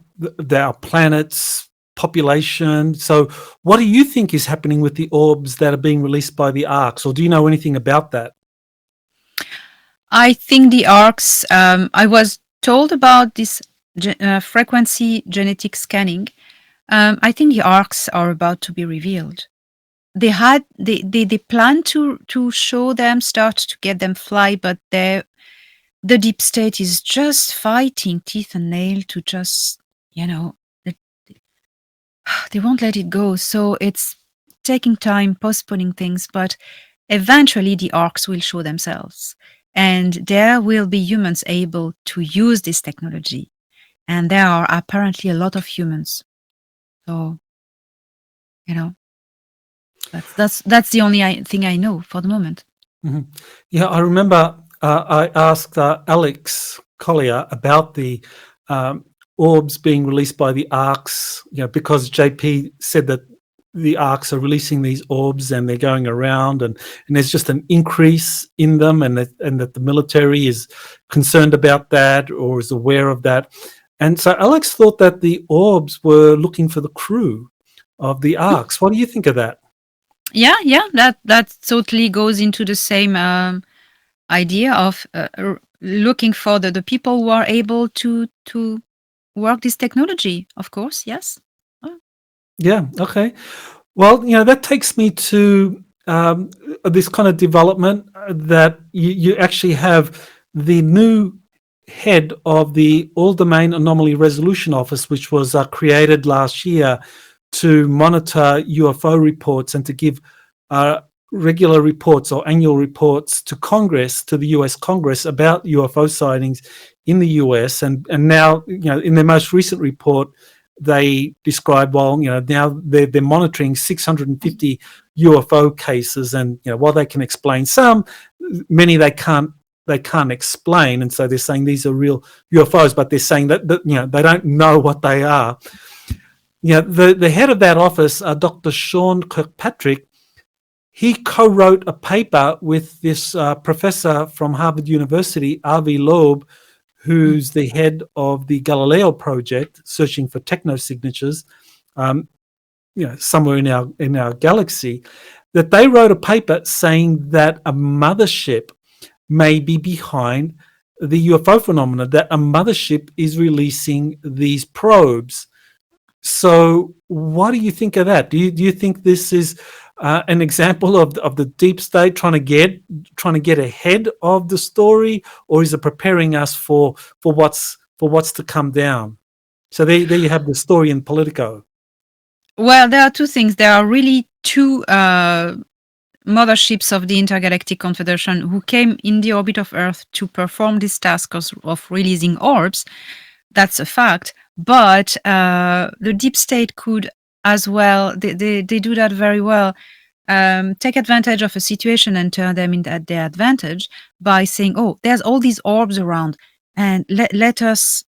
our planet's population. So what do you think is happening with the orbs that are being released by the arcs, or do you know anything about that? I think the arcs, I was told about this frequency genetic scanning. I think the arcs are about to be revealed. They plan to show them, start to get them fly, but the deep state is just fighting teeth and nail to just, they won't let it go. So it's taking time, postponing things, but eventually the arcs will show themselves, and there will be humans able to use this technology. And there are apparently a lot of humans. So, that's the only thing I know for the moment. Mm-hmm. Yeah, I remember I asked Alex Collier about the orbs being released by the arcs, because JP said that the arcs are releasing these orbs and they're going around, and there's just an increase in them, and that the military is concerned about that or is aware of that. And so Alex thought that the orbs were looking for the crew of the arcs. What do you think of that? Yeah, that totally goes into the same idea of looking for the people who are able to work this technology. Of course, yes. Oh. Yeah. Okay. Well, that takes me to this kind of development that you actually have the new head of the All Domain Anomaly Resolution Office, which was created last year to monitor UFO reports and to give regular reports or annual reports to Congress, to the US Congress, about UFO sightings in the US. And now, in their most recent report, they describe, now they're monitoring 650 UFO cases, and while they can explain some, many they can't explain, and so they're saying these are real UFOs, but they're saying that they don't know what they are. The head of that office, Dr. Sean Kirkpatrick, he co-wrote a paper with this professor from Harvard University, Avi Loeb, who's the head of the Galileo project, searching for technosignatures, somewhere in our galaxy, that they wrote a paper saying that a mothership may be behind the UFO phenomena, that a mothership is releasing these probes. So what do you think of that? Do you think this is an example of the deep state trying to get ahead of the story, or is it preparing us for what's to come down? So there you have the story in Politico. Well, there are two things. There are really two motherships of the Intergalactic Confederation who came in the orbit of Earth to perform this task of releasing orbs. That's a fact. But the deep state could as well, they do that very well, take advantage of a situation and turn them at their advantage by saying, oh, there's all these orbs around, and let us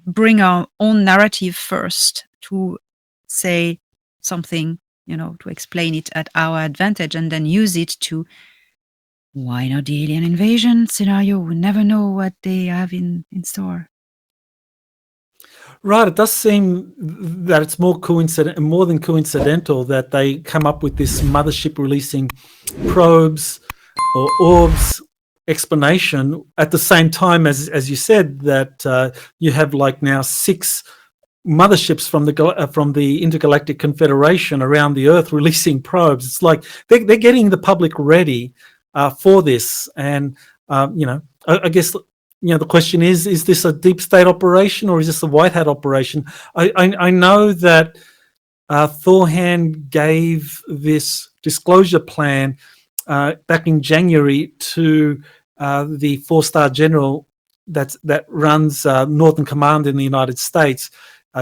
bring our own narrative first to say something, to explain it at our advantage, and then use it to, why not the alien invasion scenario? We never know what they have in store. Right, it does seem that it's more than coincidental that they come up with this mothership releasing probes or orbs explanation at the same time as you said that you have now 6 motherships from the Intergalactic Confederation around the Earth releasing probes. It's like they're getting the public ready for this, and I guess. The question is this a deep state operation, or is this a white hat operation? I know that Thorhan gave this disclosure plan back in January to the 4-star general that runs Northern Command in the United States,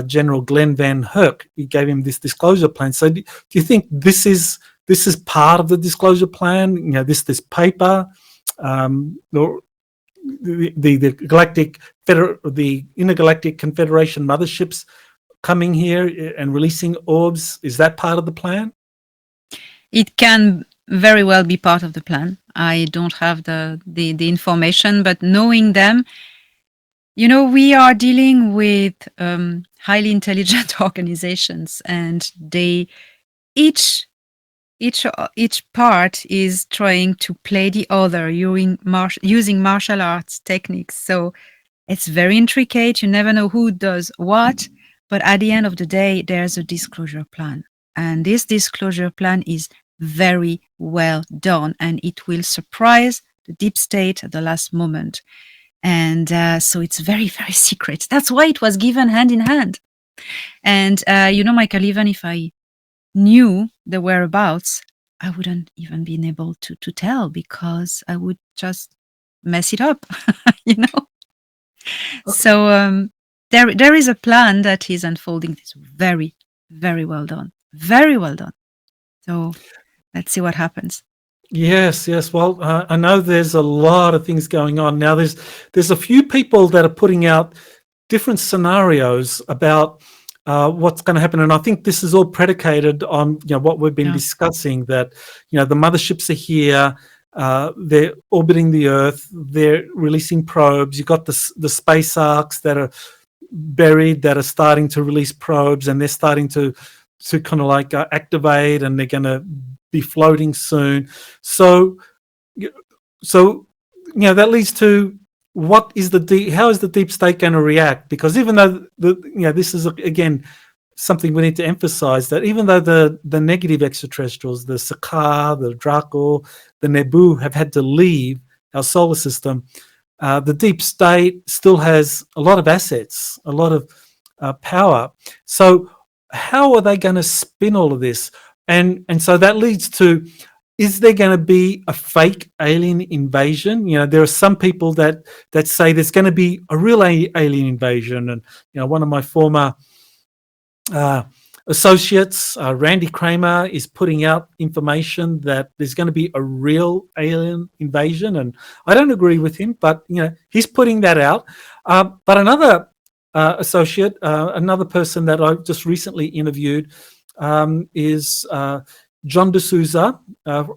General Glenn Van Herk. He gave him this disclosure plan. So do you think this is part of the disclosure plan? This paper, or the Intergalactic Confederation motherships coming here and releasing orbs, is that part of the plan? It can very well be part of the plan. I don't have the information, but knowing them, we are dealing with highly intelligent organizations, and they each part is trying to play the other using martial arts techniques. So it's very intricate. You never know who does what, but at the end of the day, there's a disclosure plan. And this disclosure plan is very well done, and it will surprise the deep state at the last moment. And so it's very, very secret. That's why it was given hand in hand. And, Michael, even if I knew the whereabouts, I wouldn't even been able to tell, because I would just mess it up, Okay. So there is a plan that is unfolding. It's very, very well done. Very well done. So let's see what happens. Yes. Well, I know there's a lot of things going on now. There's a few people that are putting out different scenarios about what's going to happen, and I think this is all predicated on what we've been discussing. That the motherships are here, they're orbiting the Earth, they're releasing probes. You've got the space arcs that are buried that are starting to release probes, and they're starting to kind of activate, and they're going to be floating soon. So that leads to how is the deep state going to react? Because even though this is again something we need to emphasize, that even though the negative extraterrestrials, the Saka, the Draco, the Nebu, have had to leave our solar system, the deep state still has a lot of assets, a lot of power. So how are they going to spin all of this? And so that leads to, is there going to be a fake alien invasion? There are some people that say there's going to be a real alien invasion. And one of my former associates, Randy Kramer, is putting out information that there's going to be a real alien invasion, and I don't agree with him, but he's putting that out. But another associate, another person that I just recently interviewed, is John D'Souza,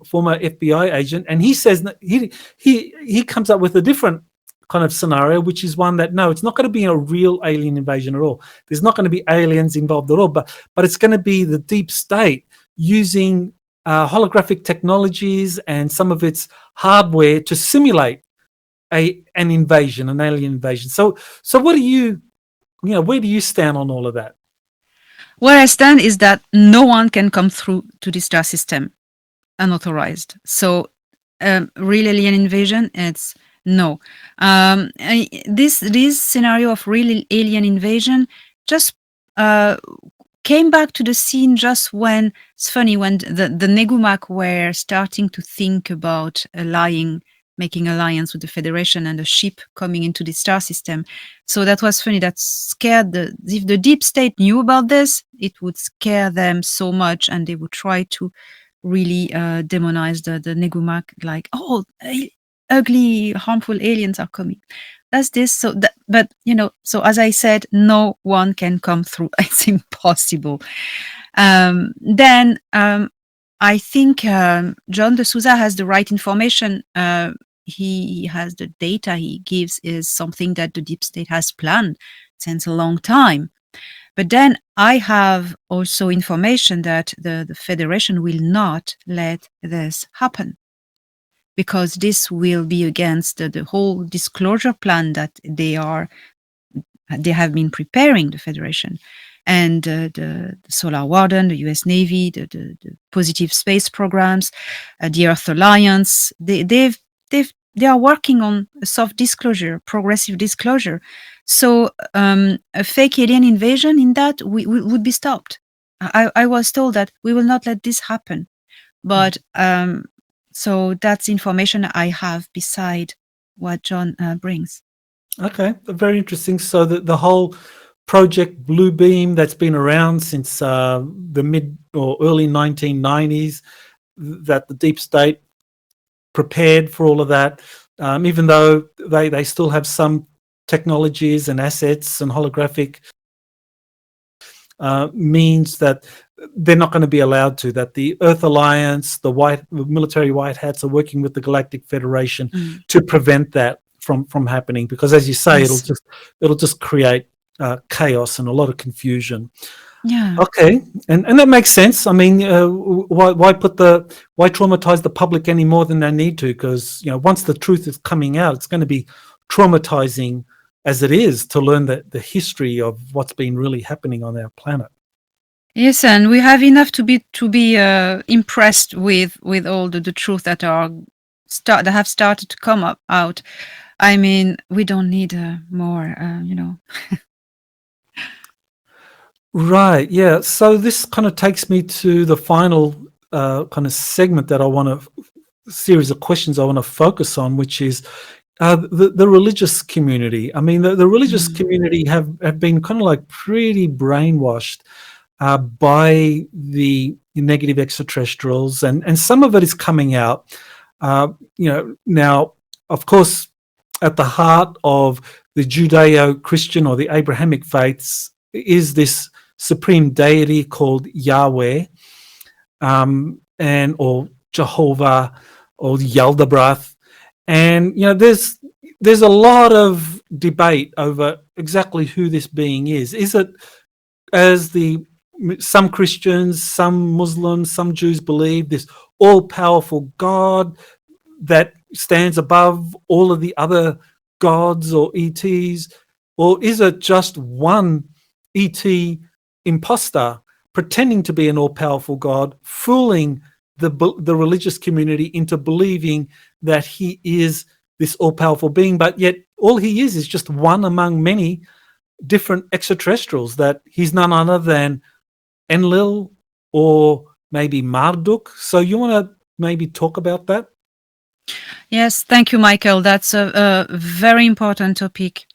former FBI agent, and he says that he comes up with a different kind of scenario, which is one that, no, it's not going to be a real alien invasion at all. There's not going to be aliens involved at all, but it's going to be the deep state using holographic technologies and some of its hardware to simulate an invasion, an alien invasion. So what do you, where do you stand on all of that? Where I stand is that no one can come through to the star system unauthorized. So real alien invasion, it's no. This scenario of real alien invasion just came back to the scene just when, it's funny, when the Negumak were starting to think about making alliance with the Federation and a ship coming into the star system. So that was funny. That scared if the deep state knew about this, it would scare them so much, and they would try to really demonize the Negumak, like, oh, ugly, harmful aliens are coming. That's this. So as I said, no one can come through. It's impossible. Then I think John D'Souza has the right information. He has the data he gives is something that the deep state has planned since a long time. But then I have also information that the Federation will not let this happen, because this will be against the whole disclosure plan that they have been preparing, the Federation. And the Solar Warden, the US Navy, the positive space programs, the Earth Alliance, they are working on a soft disclosure, progressive disclosure. So a fake alien invasion in that would be stopped. I was told that we will not let this happen. But so that's information I have beside what John brings. Okay, very interesting. So the whole Project Bluebeam that's been around since the mid or early 1990s, that the deep state prepared for all of that, even though they still have some technologies and assets and holographic means that they're not going to be allowed to, that the Earth Alliance, the military white hats are working with the Galactic Federation to prevent that from happening, because as you say, Yes. it'll just create chaos and a lot of confusion. Yeah. Okay, and that makes sense. I mean, why traumatize the public any more than they need to? Because once the truth is coming out, it's going to be traumatizing as it is to learn the history of what's been really happening on our planet. Yes, and we have enough to be impressed with all the truth that that have started to come out. I mean, we don't need more. Right. Yeah. So this kind of takes me to the final kind of segment that series of questions I want to focus on, which is the religious community. I mean, the religious community have been kind of like pretty brainwashed by the negative extraterrestrials, and some of it is coming out. Now, of course, at the heart of the Judeo-Christian or the Abrahamic faiths is this supreme deity called Yahweh, or Jehovah, or Yaldabaoth. And there's a lot of debate over exactly who this being is. Is it, as some Christians, some Muslims, some Jews believe, this all-powerful God that stands above all of the other gods or ETs? Or is it just one ET imposter pretending to be an all-powerful God, fooling the religious community into believing that he is this all-powerful being, but yet all he is just one among many different extraterrestrials, that he's none other than Enlil or maybe Marduk? So you want to maybe talk about that? Yes, thank you, Michael. That's a very important topic.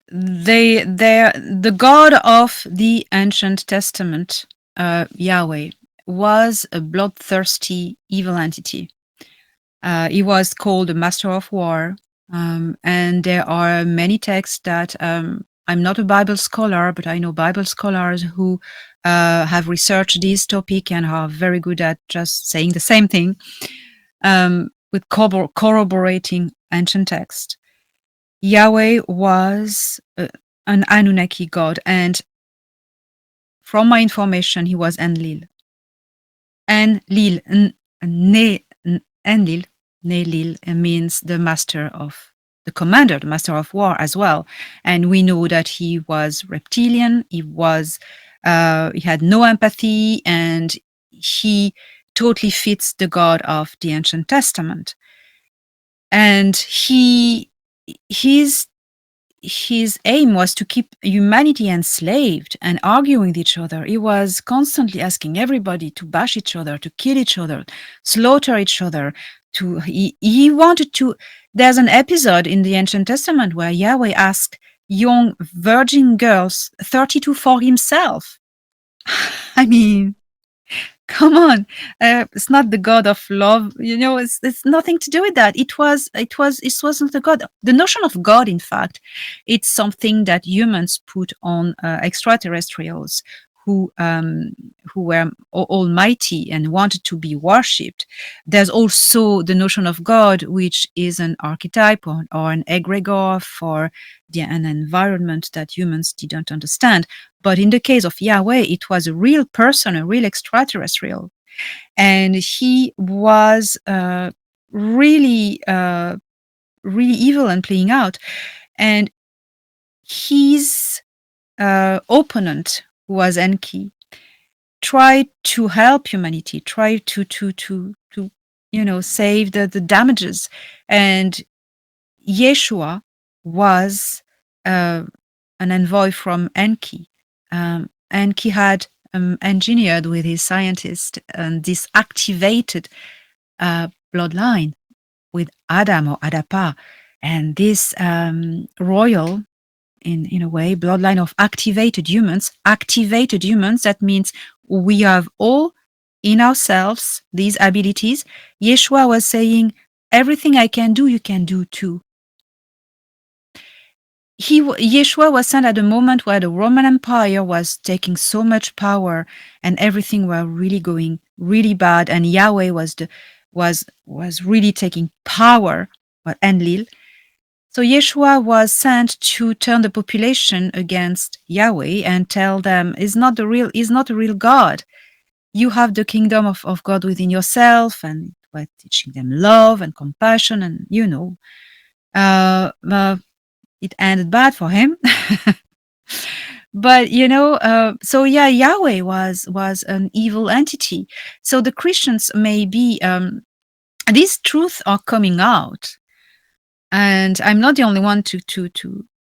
The God of the Ancient Testament, Yahweh, was a bloodthirsty evil entity. He was called the Master of War, and there are many texts that I'm not a Bible scholar, but I know Bible scholars who have researched this topic and are very good at just saying the same thing with corroborating ancient text. Yahweh was an Anunnaki god, and from my information, he was Enlil. Enlil, Enlil means the master of the commander, the master of war as well. And we know that he was reptilian. He had no empathy, and he totally fits the God of the Ancient Testament. And his aim was to keep humanity enslaved and arguing with each other. He was constantly asking everybody to bash each other, to kill each other, slaughter each other. He wanted to. There's an episode in the Ancient Testament where Yahweh asked young virgin girls 32 for himself. I mean, come on, it's not the God of love, it's nothing to do with that. It wasn't the God. The notion of God, in fact, it's something that humans put on extraterrestrials who were almighty and wanted to be worshipped. There's also the notion of God, which is an archetype or an egregore for an environment that humans didn't understand. But in the case of Yahweh, it was a real person, a real extraterrestrial. And he was really evil and playing out. And his opponent, who was Enki, tried to help humanity, tried to save the damages. And Yeshua was an envoy from Enki. Enki had engineered with his scientists this activated bloodline with Adam or Adapa, and this royal, in a way, bloodline of activated humans. That means we have all in ourselves these abilities. Yeshua was saying, everything I can do, you can do too. Yeshua was sent at a moment where the Roman Empire was taking so much power and everything was really going really bad, and Yahweh was really taking power, but Enlil. So Yeshua was sent to turn the population against Yahweh and tell them, he's not a real God. You have the kingdom of God within yourself, and by teaching them love and compassion, and it ended bad for him. But so yeah, Yahweh was an evil entity. So the Christians maybe these truths are coming out. And I'm not the only one to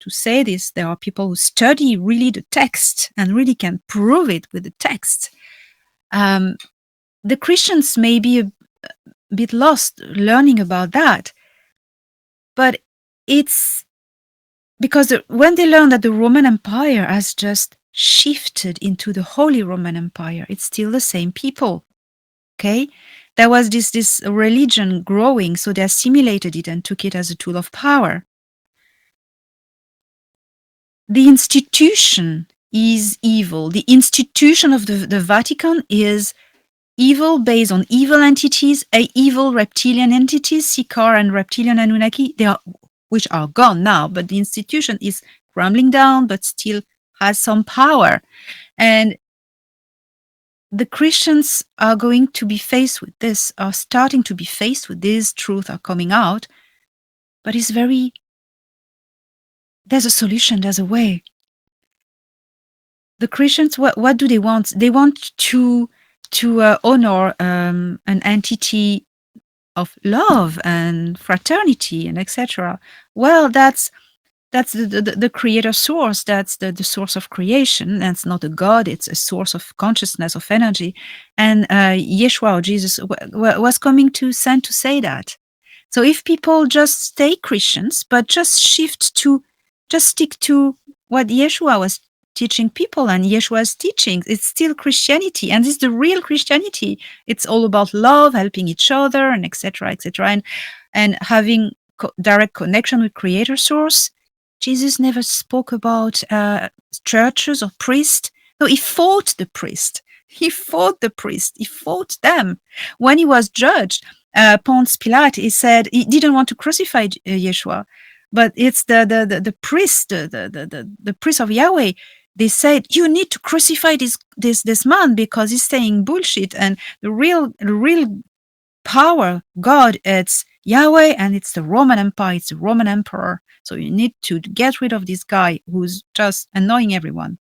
say this. There are people who study really the text and really can prove it with the text. The Christians may be a bit lost learning about that, but it's because when they learn that the Roman Empire has just shifted into the Holy Roman Empire, it's still the same people. Okay? There was this religion growing, so they assimilated it and took it as a tool of power. The institution is evil. The institution of the Vatican is evil, based on evil entities, evil reptilian entities, Sikar and reptilian Anunnaki, which are gone now, but the institution is crumbling down, but still has some power. And the Christians are going to be faced with this, are starting to be faced with this truth, are coming out, but it's very, there's a solution, there's a way. The Christians, what do they want? They want to honor an entity of love and fraternity and etc. Well, that's the creator source. That's the source of creation. That's not a god. It's a source of consciousness, of energy. And Yeshua or Jesus was coming to send to say that. So if people just stay Christians, but just stick to what Yeshua was teaching people and Yeshua's teachings, it's still Christianity, and it's the real Christianity. It's all about love, helping each other, and etc., and having direct connection with Creator Source. Jesus never spoke about churches or priests. No, he fought the priest. He fought them. When he was judged, Pontius Pilate, he said he didn't want to crucify Yeshua, but it's the priest, the priest of Yahweh. They said, you need to crucify this man because he's saying bullshit. And the real power, God, it's Yahweh, and it's the Roman Empire, it's the Roman Emperor. So you need to get rid of this guy who's just annoying everyone.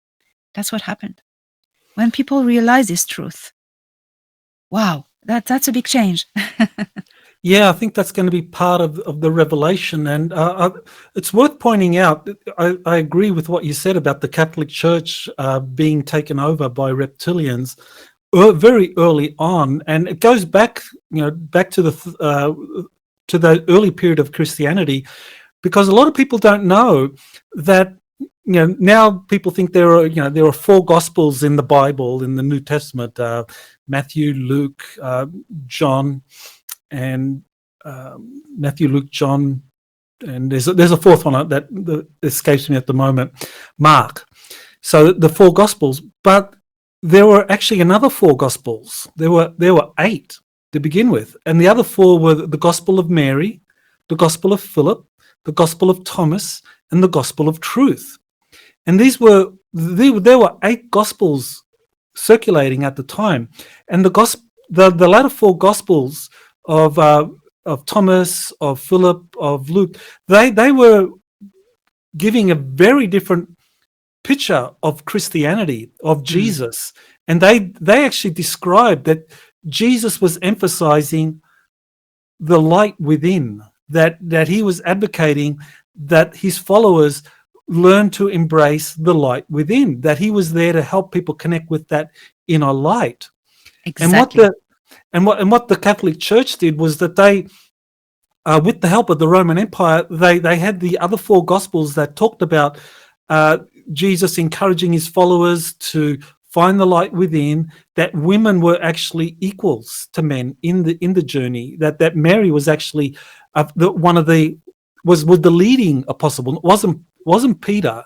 That's what happened. When people realize this truth, wow, that's a big change. Yeah, I think that's going to be part of the revelation. And it's worth pointing out, I agree with what you said about the Catholic Church being taken over by reptilians very early on. And it goes back to the early period of Christianity, because a lot of people don't know that, now people think there are 4 Gospels in the Bible, in the New Testament, Matthew, Luke, John, and Matthew, Luke, John, and there's a 4th one that escapes me at the moment, Mark. So the 4 Gospels, but there were actually another 4 Gospels. There were 8 to begin with, and the other 4 were the Gospel of Mary, the Gospel of Philip, the Gospel of Thomas, and the Gospel of Truth. And there were 8 Gospels circulating at the time, and the latter 4 Gospels of Thomas, of Philip, of Luke, they were giving a very different picture of Christianity, of Jesus. And they actually described that Jesus was emphasizing the light within, that he was advocating that his followers learn to embrace the light within, that he was there to help people connect with that inner light. Exactly. And what the Catholic Church did was that they, with the help of the Roman Empire, they had the other 4 Gospels that talked about Jesus encouraging his followers to find the light within, that women were actually equals to men in the journey, that Mary was actually was the leading apostle. It wasn't Peter.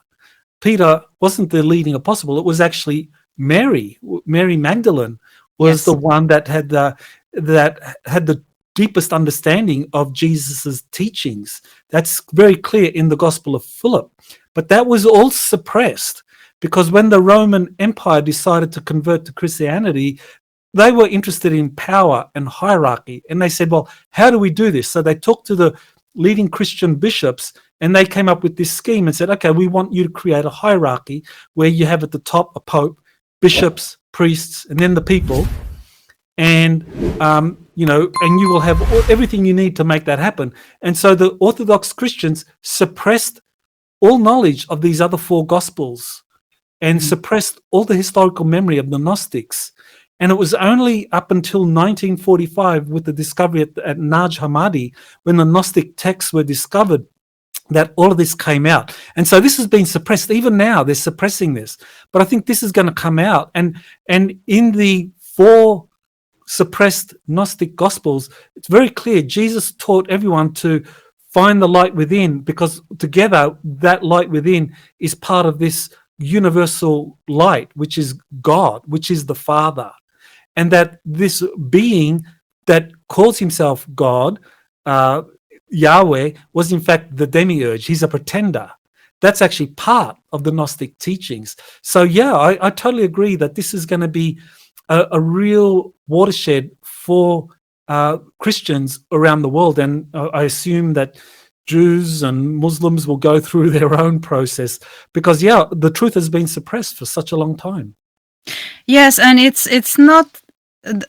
Peter wasn't the leading apostle. It was actually Mary Magdalene was the one that had the deepest understanding of Jesus's teachings. That's very clear in the Gospel of Philip. But that was all suppressed because when the Roman Empire decided to convert to Christianity, they were interested in power and hierarchy. And they said, well, how do we do this? So they talked to the leading Christian bishops, and they came up with this scheme and said, okay, we want you to create a hierarchy where you have at the top a pope, bishops, priests, and then the people. And, and you will have everything you need to make that happen. And so the Orthodox Christians suppressed all knowledge of these other 4 Gospels and suppressed all the historical memory of the Gnostics. And it was only up until 1945 with the discovery at Naj Hammadi, when the Gnostic texts were discovered, that all of this came out. And so this has been suppressed. Even now, they're suppressing this. But I think this is going to come out. And in the 4 suppressed Gnostic Gospels, it's very clear Jesus taught everyone to find the light within, because together that light within is part of this universal light, which is God, which is the Father. And that this being that calls himself God, Yahweh, was in fact the demiurge. He's a pretender. That's actually part of the Gnostic teachings. So yeah, I totally agree that this is going to be a real watershed for Christians around the world. And I assume that Jews and Muslims will go through their own process because, the truth has been suppressed for such a long time. Yes, and it's not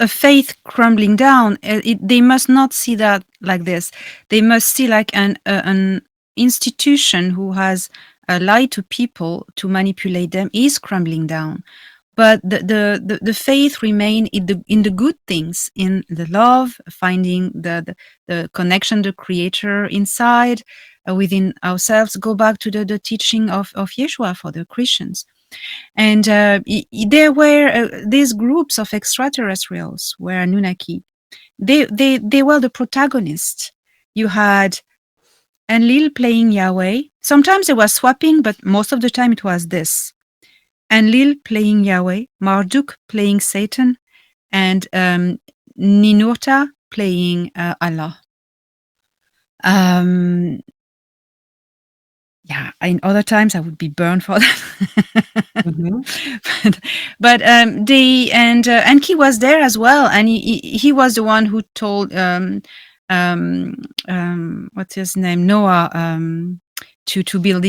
a faith crumbling down. They must not see that like this. They must see like an institution who has lied to people to manipulate them is crumbling down. But the faith remain in the good things, in the love, finding the connection, the Creator inside, within ourselves. Go back to the teaching of Yeshua for the Christians. And there were these groups of extraterrestrials, were Anunnaki. They were the protagonists. You had Enlil playing Yahweh. Sometimes they were swapping, but most of the time it was this. Enlil playing Yahweh, Marduk playing Satan, and Ninurta playing Allah. In other times I would be burned for that. but Enki was there as well, and he was the one who told what's his name, Noah, to build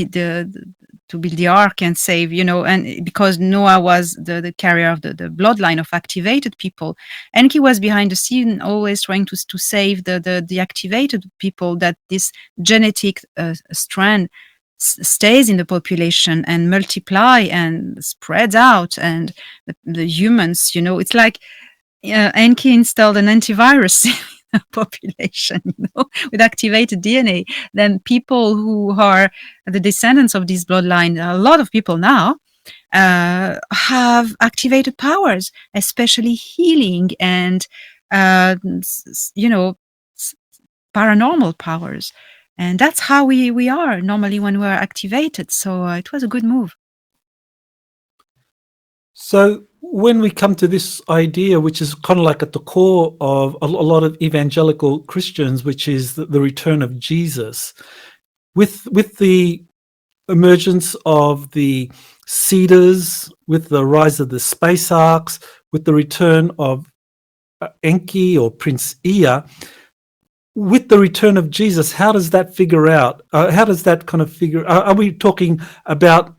to build the ark and save, and because Noah was the carrier of the bloodline of activated people, and he was behind the scene always trying to save the activated people, that this genetic strand stays in the population and multiply and spreads out, and the humans, it's like Enki installed an antivirus population, with activated DNA. Then people who are the descendants of this bloodline, a lot of people now, have activated powers, especially healing and, paranormal powers. And that's how we are normally when we're activated. So it was a good move. So when we come to this idea, which is kind of like at the core of a lot of evangelical Christians, which is the return of Jesus, with the emergence of the Cedars, with the rise of the space arcs, with the return of Enki or Prince Ea, with the return of Jesus, how does that figure out? How does that kind of figure? Are we talking about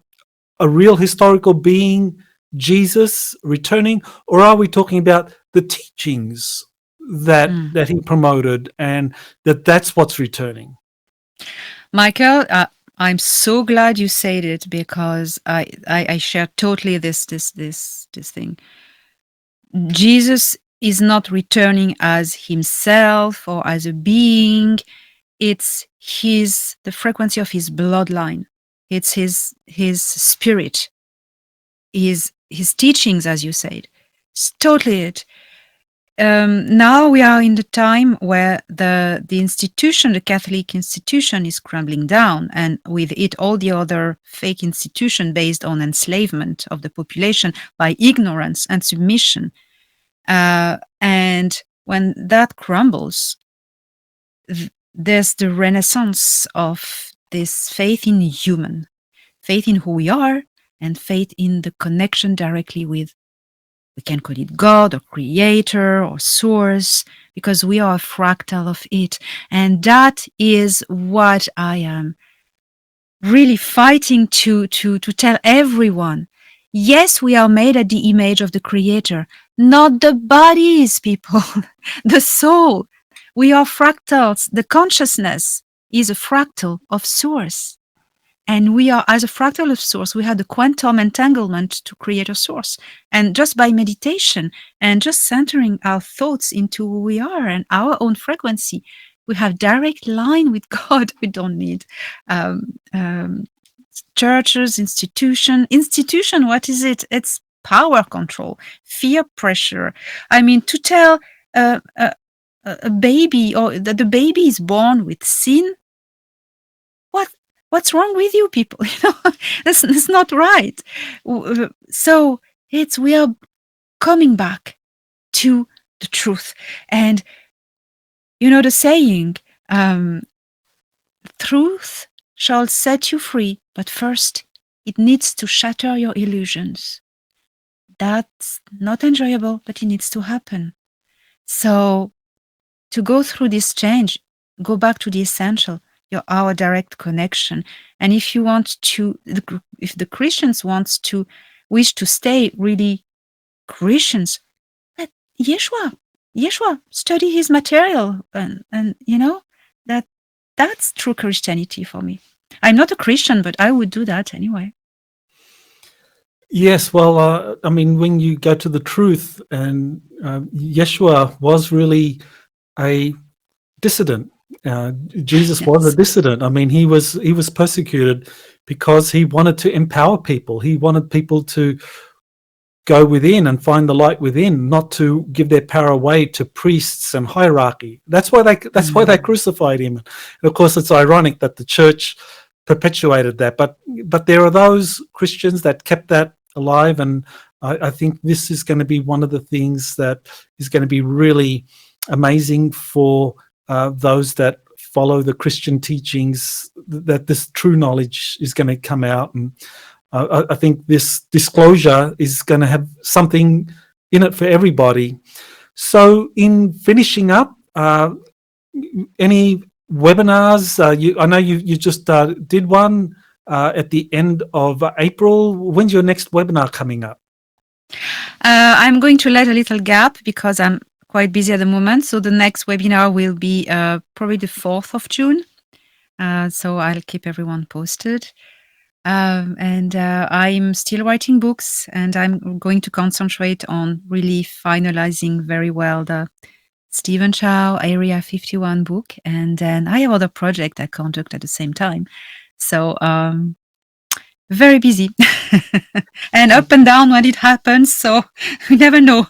a real historical being, Jesus, returning, or are we talking about the teachings that he promoted, and that's what's returning? Michael, I'm so glad you said it, because I share totally this thing. Jesus is not returning as himself or as a being. It's the frequency of his bloodline. It's his spirit, his teachings, as you said. It's totally it. Now we are in the time where the institution, the Catholic institution, is crumbling down, and with it all the other fake institution based on enslavement of the population by ignorance and submission. And when that crumbles, there's the renaissance of this faith in human, faith in who we are, and faith in the connection directly with, we can call it God or Creator or Source, because we are a fractal of it. And that is what I am really fighting to tell everyone. Yes, we are made at the image of the Creator, not the bodies, people, the soul. We are fractals. The consciousness is a fractal of Source. And we are, as a fractal of Source, we had the quantum entanglement to create a Source. And just by meditation and just centering our thoughts into who we are and our own frequency, we have direct line with God. We don't need churches, institution, what is it? It's power control, fear pressure. I mean, to tell a baby, or that the baby is born with sin, what's wrong with you people? That's not right. So we are coming back to the truth. And the saying, truth shall set you free, but first it needs to shatter your illusions. that's not enjoyable, but it needs to happen. So to go through this change, go back to the essential, our direct connection. And if you want to, if the Christians wish to stay really Christians, let Yeshua study his material, and that's true Christianity for me. I'm not a Christian, but I would do that anyway. Yes, well, I mean, when you go to the truth, and Yeshua was really a dissident. Jesus was a dissident. I mean, he was persecuted because he wanted to empower people. He wanted people to go within and find the light within, not to give their power away to priests and hierarchy. That's why they crucified him. And of course, it's ironic that the church perpetuated that, but there are those Christians that kept that alive, and I think this is going to be one of the things that is going to be really amazing for those that follow the Christian teachings, that this true knowledge is going to come out. And I think this disclosure is going to have something in it for everybody. So in finishing up, any webinars? I know you just did one at the end of April. When's your next webinar coming up? I'm going to let a little gap because I'm quite busy at the moment. So the next webinar will be probably the 4th of June. So I'll keep everyone posted. And I'm still writing books, and I'm going to concentrate on really finalizing very well the Stephen Chow Area 51 book. And then I have other projects I conduct at the same time. So very busy and up and down when it happens. So we never know.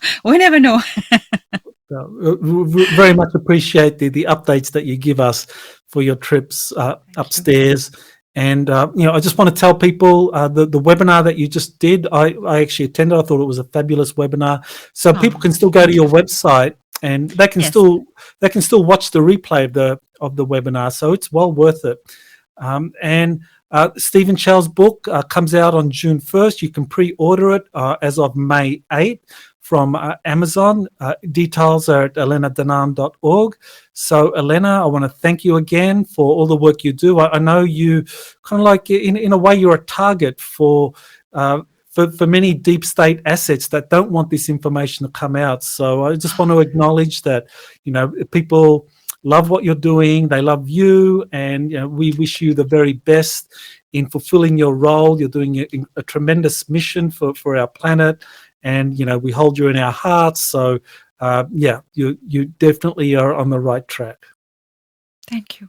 Very much appreciate the updates that you give us for your trips upstairs. And I just want to tell people the webinar that you just did, I actually attended. I thought it was a fabulous webinar. So people can still go to your website, and they can still watch the replay of the webinar. So it's well worth it. And Stephen Chow's book comes out on June 1st. You can pre-order it as of May 8th from Amazon. Details are at elenadanaan.org. So Elena, I want to thank you again for all the work you do. I know you kind of like, in a way, you're a target for many deep state assets that don't want this information to come out. So I just want to acknowledge that, people love what you're doing. They love you, and we wish you the very best in fulfilling your role. You're doing a tremendous mission for our planet, and we hold you in our hearts. So you definitely are on the right track. Thank you.